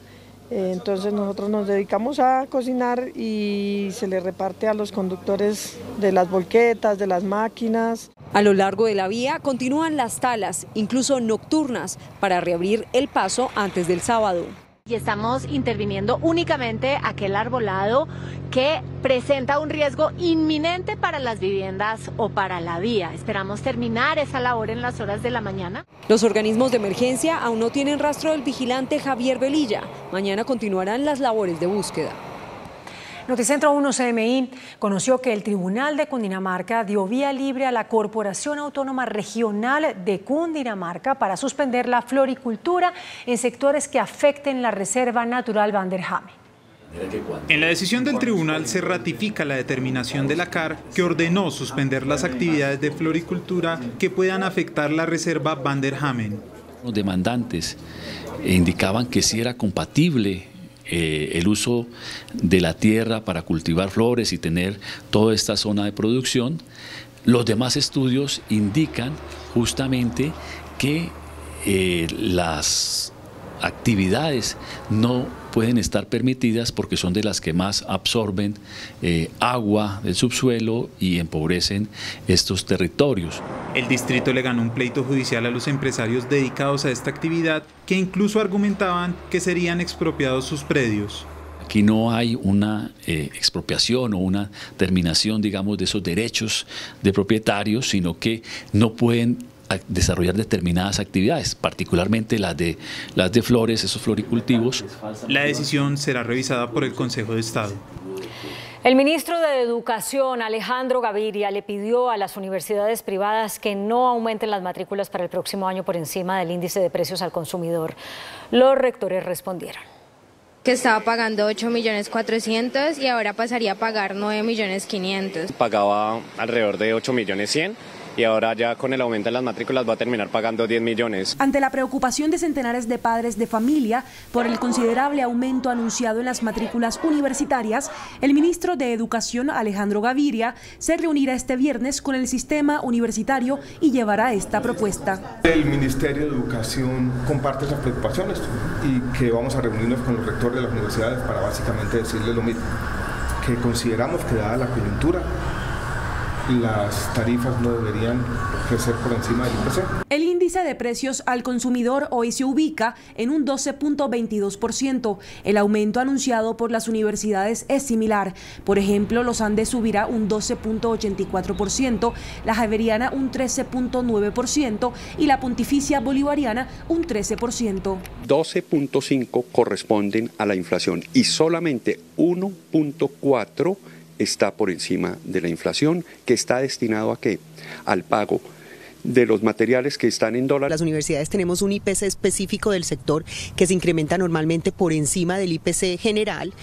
entonces nosotros nos dedicamos a cocinar y se le reparte a los conductores de las volquetas, de las máquinas. A lo largo de la vía continúan las talas, incluso nocturnas, para reabrir el paso antes del sábado. Y estamos interviniendo únicamente aquel arbolado que presenta un riesgo inminente para las viviendas o para la vía. Esperamos terminar esa labor en las horas de la mañana. Los organismos de emergencia aún no tienen rastro del vigilante Javier Velilla. Mañana continuarán las labores de búsqueda. Noticentro 1 CMI conoció que el Tribunal de Cundinamarca dio vía libre a la Corporación Autónoma Regional de Cundinamarca para suspender la floricultura en sectores que afecten la Reserva Natural Van der Hamen. En la decisión del tribunal se ratifica la determinación de la CAR que ordenó suspender las actividades de floricultura que puedan afectar la Reserva Van der Hamen. Los demandantes indicaban que sí era compatible el uso de la tierra para cultivar flores y tener toda esta zona de producción. Los demás estudios indican justamente que las actividades no pueden estar permitidas porque son de las que más absorben agua del subsuelo y empobrecen estos territorios. El distrito le ganó un pleito judicial a los empresarios dedicados a esta actividad que incluso argumentaban que serían expropiados sus predios. Aquí no hay una expropiación o una terminación, digamos, de esos derechos de propietarios, sino que no pueden desarrollar determinadas actividades, particularmente las de flores, esos floricultivos. La decisión será revisada por el Consejo de Estado. El ministro de Educación, Alejandro Gaviria, le pidió a las universidades privadas que no aumenten las matrículas para el próximo año por encima del índice de precios al consumidor. Los rectores respondieron que estaba pagando 8.400.000 y ahora pasaría a pagar 9.500.000. Pagaba alrededor de 8.100.000 y ahora ya con el aumento de las matrículas va a terminar pagando 10 millones. Ante la preocupación de centenares de padres de familia por el considerable aumento anunciado en las matrículas universitarias, el ministro de Educación, Alejandro Gaviria, se reunirá este viernes con el sistema universitario y llevará esta propuesta. El Ministerio de Educación comparte esas preocupaciones y que vamos a reunirnos con los rectores de las universidades para básicamente decirles lo mismo, que consideramos que dada la coyuntura, las tarifas no deberían crecer por encima del IPC. El índice de precios al consumidor hoy se ubica en un 12.22%. El aumento anunciado por las universidades es similar. Por ejemplo, los Andes subirá un 12.84%, la Javeriana un 13.9% y la Pontificia Bolivariana un 13%. 12.5 corresponden a la inflación y solamente 1.4 está por encima de la inflación, que está destinado ¿a qué? Al pago de los materiales que están en dólares. Las universidades tenemos un IPC específico del sector que se incrementa normalmente por encima del IPC general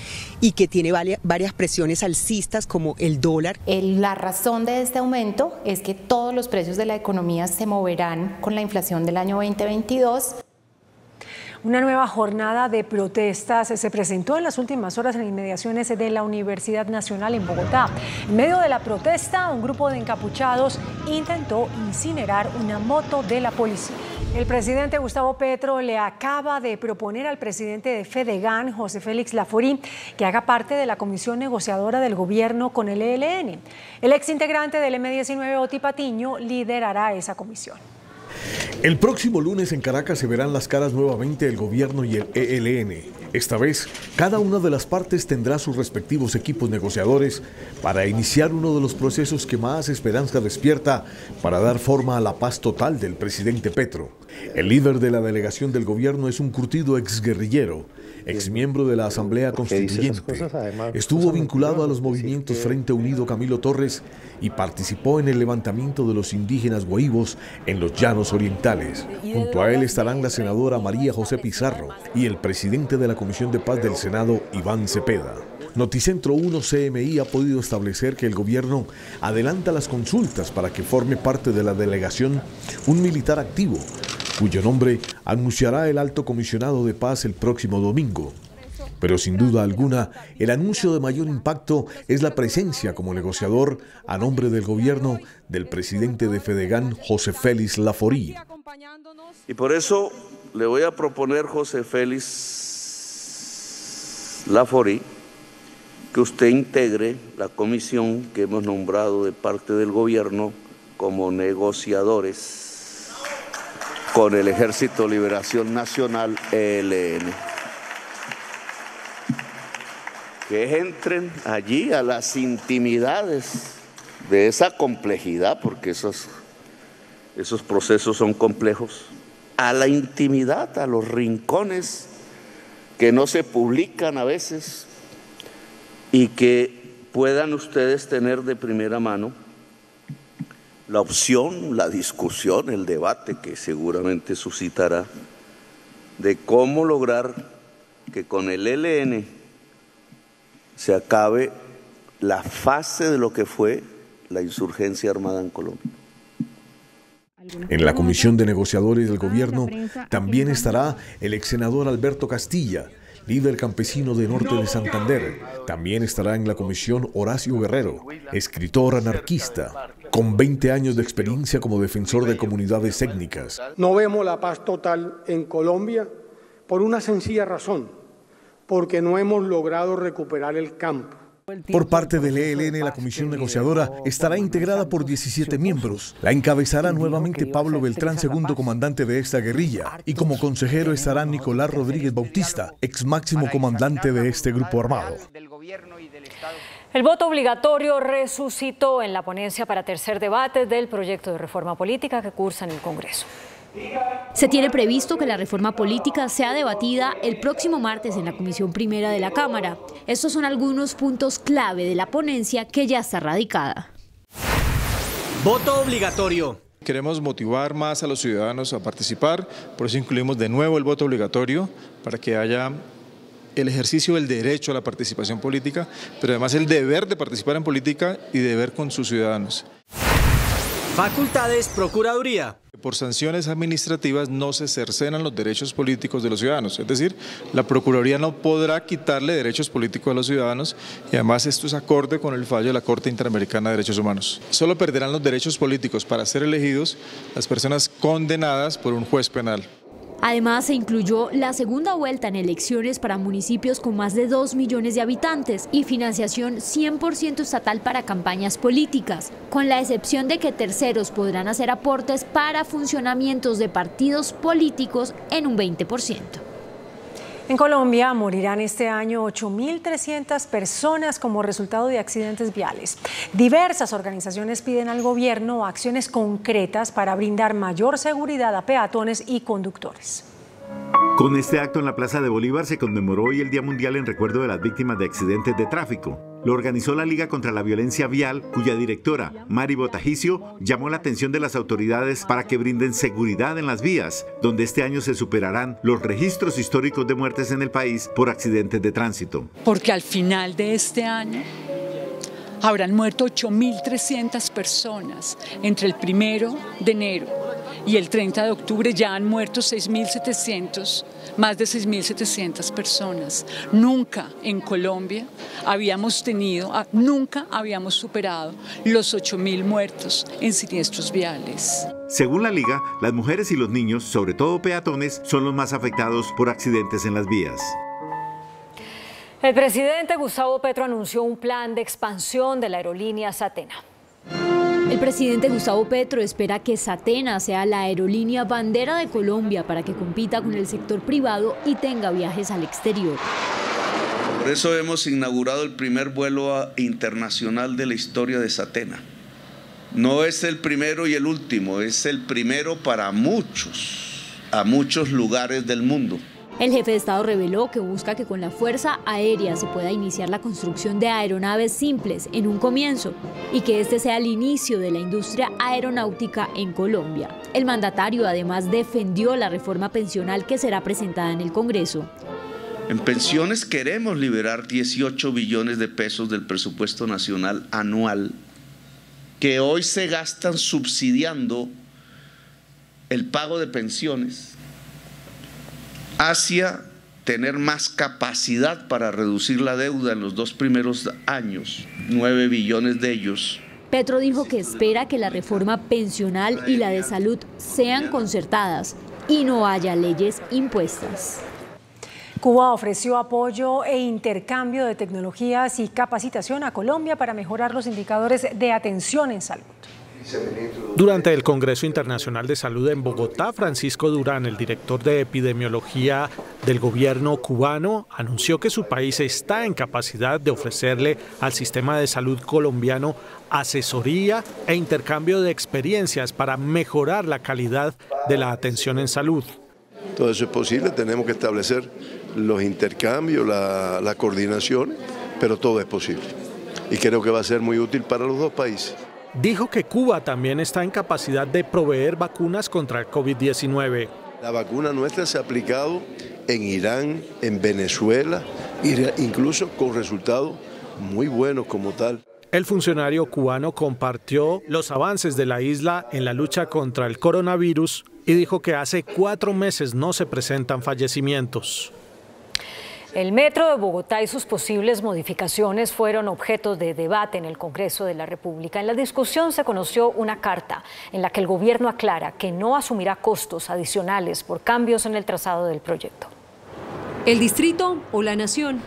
y que tiene varias presiones alcistas como el dólar. La razón de este aumento es que todos los precios de la economía se moverán con la inflación del año 2022. Una nueva jornada de protestas se presentó en las últimas horas en inmediaciones de la Universidad Nacional en Bogotá. En medio de la protesta, un grupo de encapuchados intentó incinerar una moto de la policía. El presidente Gustavo Petro le acaba de proponer al presidente de Fedegan, José Félix Laforí, que haga parte de la comisión negociadora del gobierno con el ELN. El exintegrante del M-19, Oti Patiño, liderará esa comisión. El próximo lunes en Caracas se verán las caras nuevamente el gobierno y el ELN. Esta vez, cada una de las partes tendrá sus respectivos equipos negociadores para iniciar uno de los procesos que más esperanza despierta para dar forma a la paz total del presidente Petro. El líder de la delegación del gobierno es un curtido exguerrillero, exmiembro de la Asamblea Constituyente. Estuvo vinculado a los movimientos Frente Unido Camilo Torres y participó en el levantamiento de los indígenas guaíbos en los llanos orientales. Junto a él estarán la senadora María José Pizarro y el presidente de la Comisión de Paz del Senado, Iván Cepeda. Noticentro 1 CMI ha podido establecer que el gobierno adelanta las consultas para que forme parte de la delegación un militar activo, cuyo nombre anunciará el alto comisionado de paz el próximo domingo. Pero sin duda alguna, el anuncio de mayor impacto es la presencia como negociador a nombre del gobierno del presidente de Fedegan, José Félix Laforí. Y por eso le voy a proponer, José Félix Laforí, que usted integre la comisión que hemos nombrado de parte del gobierno como negociadores con el Ejército de Liberación Nacional, ELN. Que entren allí a las intimidades de esa complejidad, porque esos procesos son complejos, a la intimidad, a los rincones que no se publican a veces y que puedan ustedes tener de primera mano la opción, la discusión, el debate que seguramente suscitará de cómo lograr que con el ELN se acabe la fase de lo que fue la insurgencia armada en Colombia. En la comisión de negociadores del gobierno también estará el ex senador Alberto Castilla, líder campesino de Norte de Santander. También estará en la comisión Horacio Guerrero, escritor anarquista, con 20 años de experiencia como defensor de comunidades étnicas. No vemos la paz total en Colombia por una sencilla razón, porque no hemos logrado recuperar el campo. Por parte del ELN, la comisión negociadora estará integrada por 17 miembros. La encabezará nuevamente Pablo Beltrán, segundo comandante de esta guerrilla, y como consejero estará Nicolás Rodríguez Bautista, ex máximo comandante de este grupo armado. El voto obligatorio resucitó en la ponencia para tercer debate del proyecto de reforma política que cursa en el Congreso. Se tiene previsto que la reforma política sea debatida el próximo martes en la Comisión Primera de la Cámara. Estos son algunos puntos clave de la ponencia que ya está radicada. Voto obligatorio. Queremos motivar más a los ciudadanos a participar, por eso incluimos de nuevo el voto obligatorio para que haya el ejercicio del derecho a la participación política, pero además el deber de participar en política y deber con sus ciudadanos. Facultades Procuraduría. Por sanciones administrativas no se cercenan los derechos políticos de los ciudadanos, es decir, la Procuraduría no podrá quitarle derechos políticos a los ciudadanos y además esto es acorde con el fallo de la Corte Interamericana de Derechos Humanos. Solo perderán los derechos políticos para ser elegidos las personas condenadas por un juez penal. Además, se incluyó la segunda vuelta en elecciones para municipios con más de 2 millones de habitantes y financiación 100% estatal para campañas políticas, con la excepción de que terceros podrán hacer aportes para funcionamientos de partidos políticos en un 20%. En Colombia morirán este año 8.300 personas como resultado de accidentes viales. Diversas organizaciones piden al gobierno acciones concretas para brindar mayor seguridad a peatones y conductores. Con este acto en la Plaza de Bolívar se conmemoró hoy el Día Mundial en recuerdo de las víctimas de accidentes de tráfico. Lo organizó la Liga contra la Violencia Vial, cuya directora, Mari Botajicio, llamó la atención de las autoridades para que brinden seguridad en las vías, donde este año se superarán los registros históricos de muertes en el país por accidentes de tránsito. Porque al final de este año habrán muerto 8.300 personas. Entre el 1 de enero y el 30 de octubre ya han muerto 6.700, más de 6.700 personas. Nunca en Colombia nunca habíamos superado los 8.000 muertos en siniestros viales. Según la Liga, las mujeres y los niños, sobre todo peatones, son los más afectados por accidentes en las vías. El presidente Gustavo Petro anunció un plan de expansión de la aerolínea Satena. El presidente Gustavo Petro espera que Satena sea la aerolínea bandera de Colombia para que compita con el sector privado y tenga viajes al exterior. Por eso hemos inaugurado el primer vuelo internacional de la historia de Satena. No es el primero y el último, es el primero para a muchos lugares del mundo. El jefe de Estado reveló que busca que con la Fuerza Aérea se pueda iniciar la construcción de aeronaves simples en un comienzo y que este sea el inicio de la industria aeronáutica en Colombia. El mandatario además defendió la reforma pensional que será presentada en el Congreso. En pensiones queremos liberar 18 billones de pesos del presupuesto nacional anual que hoy se gastan subsidiando el pago de pensiones hacia tener más capacidad para reducir la deuda en los 2 primeros años, 9 billones de ellos. Petro dijo que espera que la reforma pensional y la de salud sean concertadas y no haya leyes impuestas. Cuba ofreció apoyo e intercambio de tecnologías y capacitación a Colombia para mejorar los indicadores de atención en salud. Durante el Congreso Internacional de Salud en Bogotá, Francisco Durán, el director de epidemiología del gobierno cubano, anunció que su país está en capacidad de ofrecerle al sistema de salud colombiano asesoría e intercambio de experiencias para mejorar la calidad de la atención en salud. Todo eso es posible, tenemos que establecer los intercambios, la coordinación, pero todo es posible. Y creo que va a ser muy útil para los dos países. Dijo que Cuba también está en capacidad de proveer vacunas contra el COVID-19. La vacuna nuestra se ha aplicado en Irán, en Venezuela, incluso con resultados muy buenos como tal. El funcionario cubano compartió los avances de la isla en la lucha contra el coronavirus y dijo que hace 4 meses no se presentan fallecimientos. El Metro de Bogotá y sus posibles modificaciones fueron objeto de debate en el Congreso de la República. En la discusión se conoció una carta en la que el gobierno aclara que no asumirá costos adicionales por cambios en el trazado del proyecto. ¿El distrito o la nación?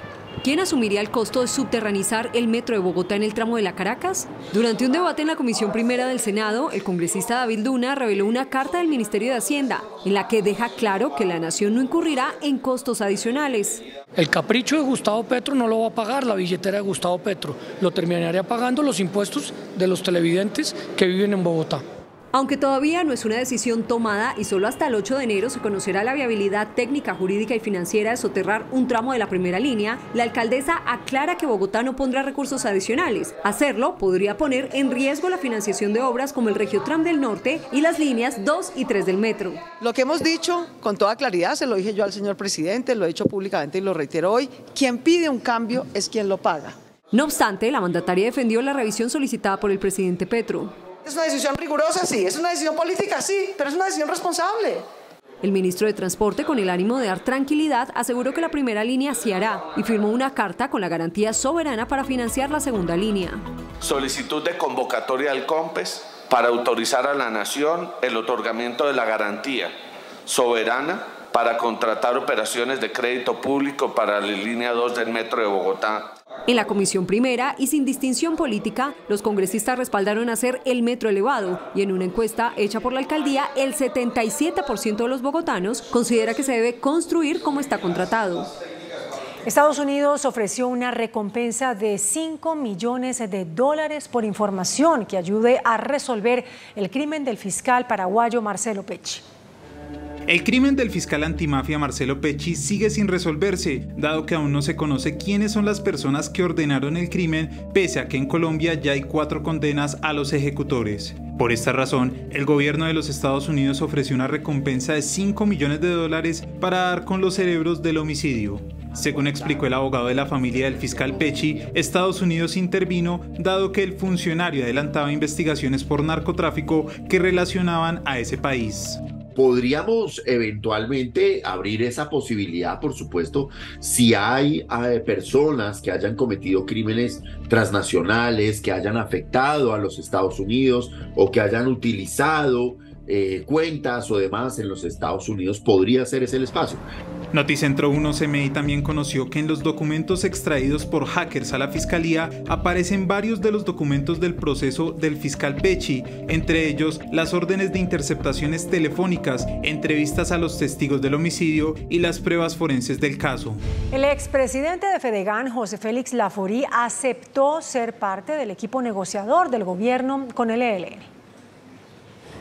¿Quién asumiría el costo de subterranizar el Metro de Bogotá en el tramo de la Caracas? Durante un debate en la Comisión Primera del Senado, el congresista David Luna reveló una carta del Ministerio de Hacienda en la que deja claro que la nación no incurrirá en costos adicionales. El capricho de Gustavo Petro no lo va a pagar la billetera de Gustavo Petro, lo terminaría pagando los impuestos de los televidentes que viven en Bogotá. Aunque todavía no es una decisión tomada y solo hasta el 8 de enero se conocerá la viabilidad técnica, jurídica y financiera de soterrar un tramo de la primera línea, la alcaldesa aclara que Bogotá no pondrá recursos adicionales. Hacerlo podría poner en riesgo la financiación de obras como el Regiotram del Norte y las líneas 2 y 3 del metro. Lo que hemos dicho con toda claridad, se lo dije yo al señor presidente, lo he dicho públicamente y lo reitero hoy, quien pide un cambio es quien lo paga. No obstante, la mandataria defendió la revisión solicitada por el presidente Petro. ¿Es una decisión rigurosa? Sí. ¿Es una decisión política? Sí, pero es una decisión responsable. El ministro de Transporte, con el ánimo de dar tranquilidad, aseguró que la primera línea se hará y firmó una carta con la garantía soberana para financiar la segunda línea. Solicitud de convocatoria al COMPES para autorizar a la Nación el otorgamiento de la garantía soberana para contratar operaciones de crédito público para la línea 2 del Metro de Bogotá. En la comisión primera y sin distinción política, los congresistas respaldaron hacer el metro elevado y en una encuesta hecha por la alcaldía, el 77% de los bogotanos considera que se debe construir como está contratado. Estados Unidos ofreció una recompensa de $5 millones por información que ayude a resolver el crimen del fiscal paraguayo Marcelo Pecci. El crimen del fiscal antimafia Marcelo Pecci sigue sin resolverse, dado que aún no se conoce quiénes son las personas que ordenaron el crimen, pese a que en Colombia ya hay 4 condenas a los ejecutores. Por esta razón, el gobierno de los Estados Unidos ofreció una recompensa de $5 millones para dar con los cerebros del homicidio. Según explicó el abogado de la familia del fiscal Pecci, Estados Unidos intervino dado que el funcionario adelantaba investigaciones por narcotráfico que relacionaban a ese país. Podríamos eventualmente abrir esa posibilidad, por supuesto, si hay personas que hayan cometido crímenes transnacionales, que hayan afectado a los Estados Unidos o que hayan utilizado cuentas o demás en los Estados Unidos, podría ser ese el espacio. Noticentro 1 CMI también conoció que en los documentos extraídos por hackers a la fiscalía aparecen varios de los documentos del proceso del fiscal Pecci, entre ellos las órdenes de interceptaciones telefónicas, entrevistas a los testigos del homicidio y las pruebas forenses del caso. El expresidente de Fedegan, José Félix Laforí, aceptó ser parte del equipo negociador del gobierno con el ELN.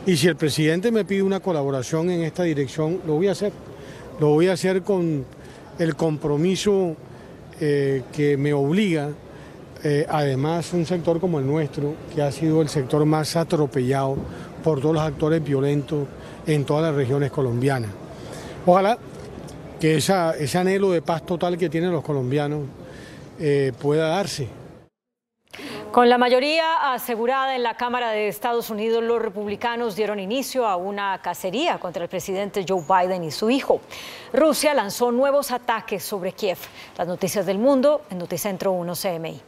Y si el presidente me pide una colaboración en esta dirección, lo voy a hacer. Lo voy a hacer con el compromiso que me obliga, además un sector como el nuestro, que ha sido el sector más atropellado por todos los actores violentos en todas las regiones colombianas. Ojalá que ese anhelo de paz total que tienen los colombianos pueda darse. Con la mayoría asegurada en la Cámara de Estados Unidos, los republicanos dieron inicio a una cacería contra el presidente Joe Biden y su hijo. Rusia lanzó nuevos ataques sobre Kiev. Las noticias del mundo en Noticentro 1 CMI.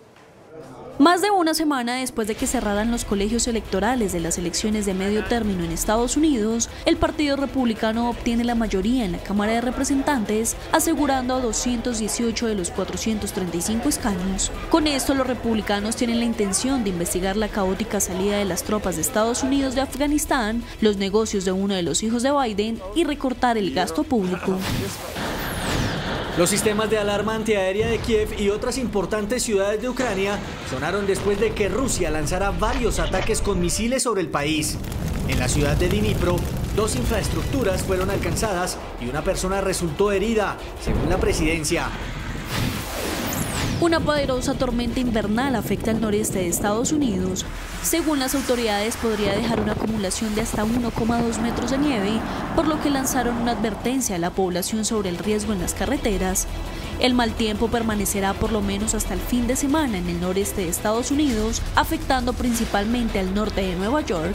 Más de una semana después de que cerraran los colegios electorales de las elecciones de medio término en Estados Unidos, el Partido Republicano obtiene la mayoría en la Cámara de Representantes, asegurando a 218 de los 435 escaños. Con esto, los republicanos tienen la intención de investigar la caótica salida de las tropas de Estados Unidos de Afganistán, los negocios de uno de los hijos de Biden y recortar el gasto público. Los sistemas de alarma antiaérea de Kiev y otras importantes ciudades de Ucrania sonaron después de que Rusia lanzara varios ataques con misiles sobre el país. En la ciudad de Dnipro, 2 infraestructuras fueron alcanzadas y una persona resultó herida, según la presidencia. Una poderosa tormenta invernal afecta al noreste de Estados Unidos. Según las autoridades, podría dejar una acumulación de hasta 1,2 metros de nieve, por lo que lanzaron una advertencia a la población sobre el riesgo en las carreteras. El mal tiempo permanecerá por lo menos hasta el fin de semana en el noreste de Estados Unidos, afectando principalmente al norte de Nueva York.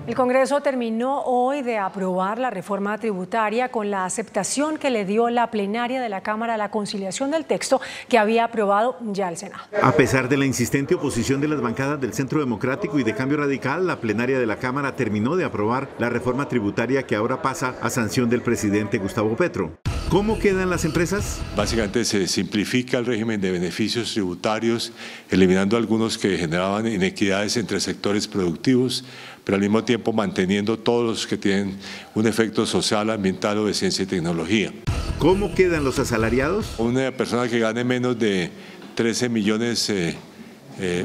El Congreso terminó hoy de aprobar la reforma tributaria con la aceptación que le dio la plenaria de la Cámara a la conciliación del texto que había aprobado ya el Senado. A pesar de la insistente oposición de las bancadas del Centro Democrático y de Cambio Radical, la plenaria de la Cámara terminó de aprobar la reforma tributaria que ahora pasa a sanción del presidente Gustavo Petro. ¿Cómo quedan las empresas? Básicamente se simplifica el régimen de beneficios tributarios, eliminando algunos que generaban inequidades entre sectores productivos, pero al mismo tiempo manteniendo todos los que tienen un efecto social, ambiental o de ciencia y tecnología. ¿Cómo quedan los asalariados? Una persona que gane menos de 13 millones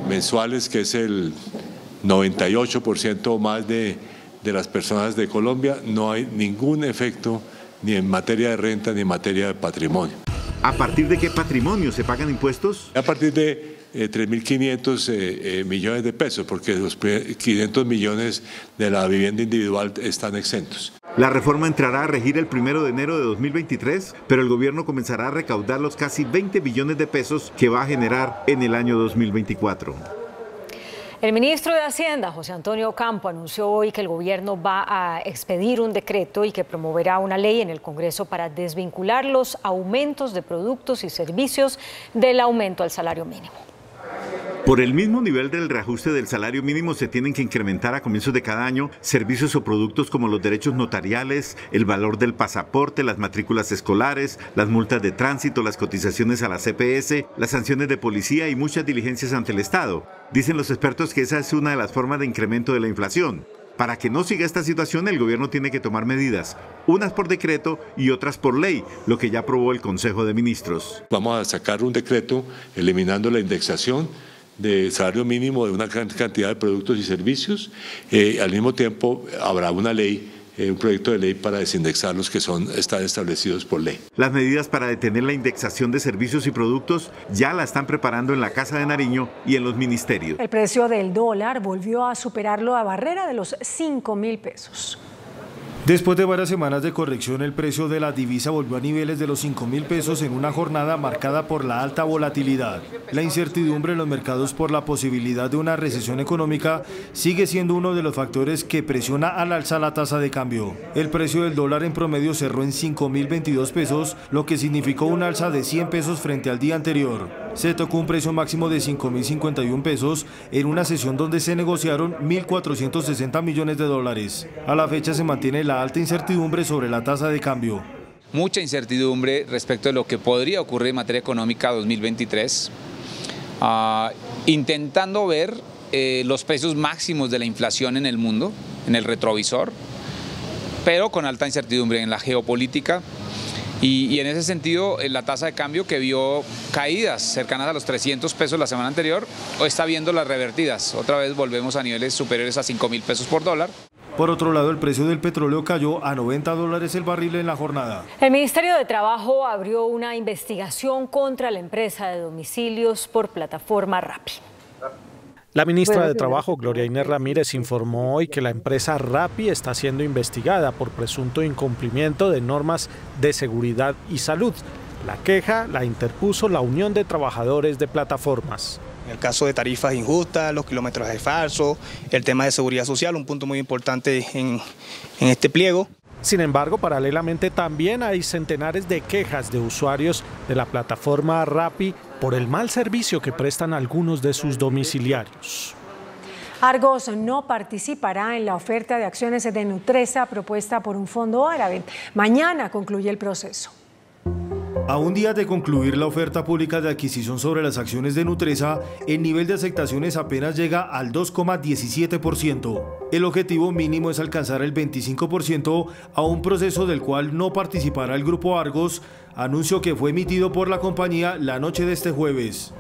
mensuales, que es el 98% o más de las personas de Colombia, no hay ningún efecto ni en materia de renta ni en materia de patrimonio. ¿A partir de qué patrimonio se pagan impuestos? A partir de 3.500 millones de pesos, porque los 500 millones de la vivienda individual están exentos. La reforma entrará a regir el 1 de enero de 2023, pero el gobierno comenzará a recaudar los casi 20 billones de pesos que va a generar en el año 2024. El ministro de Hacienda, José Antonio Ocampo, anunció hoy que el gobierno va a expedir un decreto y que promoverá una ley en el Congreso para desvincular los aumentos de productos y servicios del aumento al salario mínimo. Por el mismo nivel del reajuste del salario mínimo se tienen que incrementar a comienzos de cada año servicios o productos como los derechos notariales, el valor del pasaporte, las matrículas escolares, las multas de tránsito, las cotizaciones a la CPS, las sanciones de policía y muchas diligencias ante el Estado. Dicen los expertos que esa es una de las formas de incremento de la inflación. Para que no siga esta situación, el gobierno tiene que tomar medidas, unas por decreto y otras por ley, lo que ya aprobó el Consejo de Ministros. Vamos a sacar un decreto eliminando la indexación de salario mínimo de una cantidad de productos y servicios. Al mismo tiempo habrá una ley, un proyecto de ley para desindexar los que están establecidos por ley. Las medidas para detener la indexación de servicios y productos ya la están preparando en la Casa de Nariño y en los ministerios. El precio del dólar volvió a superar la barrera de los 5.000 pesos. Después de varias semanas de corrección, el precio de la divisa volvió a niveles de los 5.000 pesos en una jornada marcada por la alta volatilidad. La incertidumbre en los mercados por la posibilidad de una recesión económica sigue siendo uno de los factores que presiona al alza la tasa de cambio. El precio del dólar en promedio cerró en 5.022 pesos, lo que significó un alza de 100 pesos frente al día anterior. Se tocó un precio máximo de 5.051 pesos en una sesión donde se negociaron 1.460 millones de dólares. A la fecha se mantiene la alta incertidumbre sobre la tasa de cambio. Mucha incertidumbre respecto de lo que podría ocurrir en materia económica 2023, intentando ver los precios máximos de la inflación en el mundo, en el retrovisor, pero con alta incertidumbre en la geopolítica. Y en ese sentido, la tasa de cambio que vio caídas cercanas a los 300 pesos la semana anterior, hoy está viendo las revertidas. Otra vez volvemos a niveles superiores a 5.000 pesos por dólar. Por otro lado, el precio del petróleo cayó a $90 el barril en la jornada. El Ministerio de Trabajo abrió una investigación contra la empresa de domicilios por plataforma Rappi. La ministra de Trabajo, Gloria Inés Ramírez, informó hoy que la empresa Rappi está siendo investigada por presunto incumplimiento de normas de seguridad y salud. La queja la interpuso la Unión de Trabajadores de Plataformas. En el caso de tarifas injustas, los kilometrajes falsos, el tema de seguridad social, un punto muy importante en este pliego. Sin embargo, paralelamente también hay centenares de quejas de usuarios de la plataforma Rappi por el mal servicio que prestan algunos de sus domiciliarios. Argos no participará en la oferta de acciones de Nutresa propuesta por un fondo árabe. Mañana concluye el proceso. A un día de concluir la oferta pública de adquisición sobre las acciones de Nutresa, el nivel de aceptaciones apenas llega al 2,17%. El objetivo mínimo es alcanzar el 25% a un proceso del cual no participará el Grupo Argos, anuncio que fue emitido por la compañía la noche de este jueves.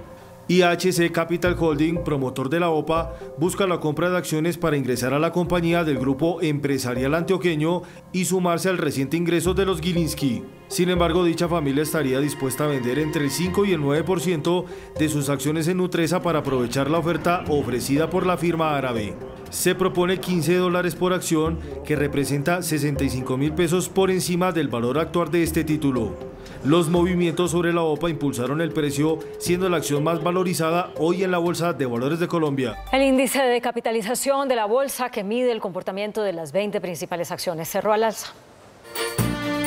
IHC Capital Holding, promotor de la OPA, busca la compra de acciones para ingresar a la compañía del grupo empresarial antioqueño y sumarse al reciente ingreso de los Gilinski. Sin embargo, dicha familia estaría dispuesta a vender entre el 5 y el 9% de sus acciones en Nutresa para aprovechar la oferta ofrecida por la firma árabe. Se propone $15 por acción, que representa 65.000 pesos por encima del valor actual de este título. Los movimientos sobre la OPA impulsaron el precio, siendo la acción más valorizada hoy en la Bolsa de Valores de Colombia. El índice de capitalización de la bolsa, que mide el comportamiento de las 20 principales acciones, cerró al alza.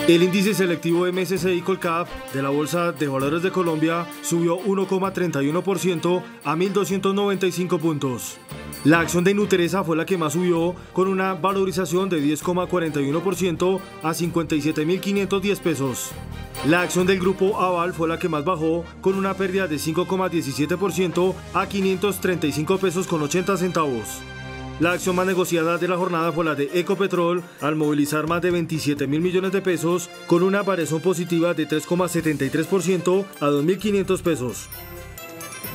El índice selectivo MSCI Colcap de la Bolsa de Valores de Colombia subió 1,31% a 1.295 puntos. La acción de Nutresa fue la que más subió, con una valorización de 10,41% a 57.510 pesos. La acción del Grupo Aval fue la que más bajó, con una pérdida de 5,17% a 535 pesos con 80 centavos. La acción más negociada de la jornada fue la de Ecopetrol, al movilizar más de 27.000 millones de pesos, con una variación positiva de 3,73% a 2.500 pesos.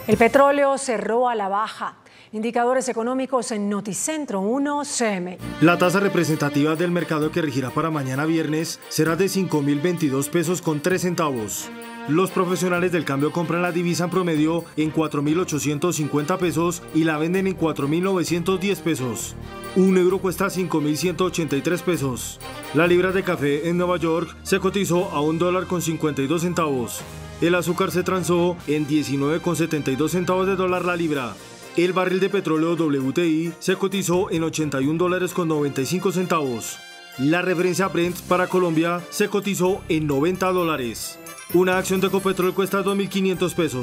El petróleo cerró a la baja. Indicadores económicos en Noticentro 1 CM. La tasa representativa del mercado que regirá para mañana viernes será de 5.022 pesos con 3 centavos. Los profesionales del cambio compran la divisa en promedio en 4.850 pesos y la venden en 4.910 pesos. Un euro cuesta 5.183 pesos. La libra de café en Nueva York se cotizó a $1.52. El azúcar se transó en 19,72 centavos de dólar la libra. El barril de petróleo WTI se cotizó en $81.95. La referencia Brent para Colombia se cotizó en $90. Una acción de Ecopetrol cuesta 2.500 pesos.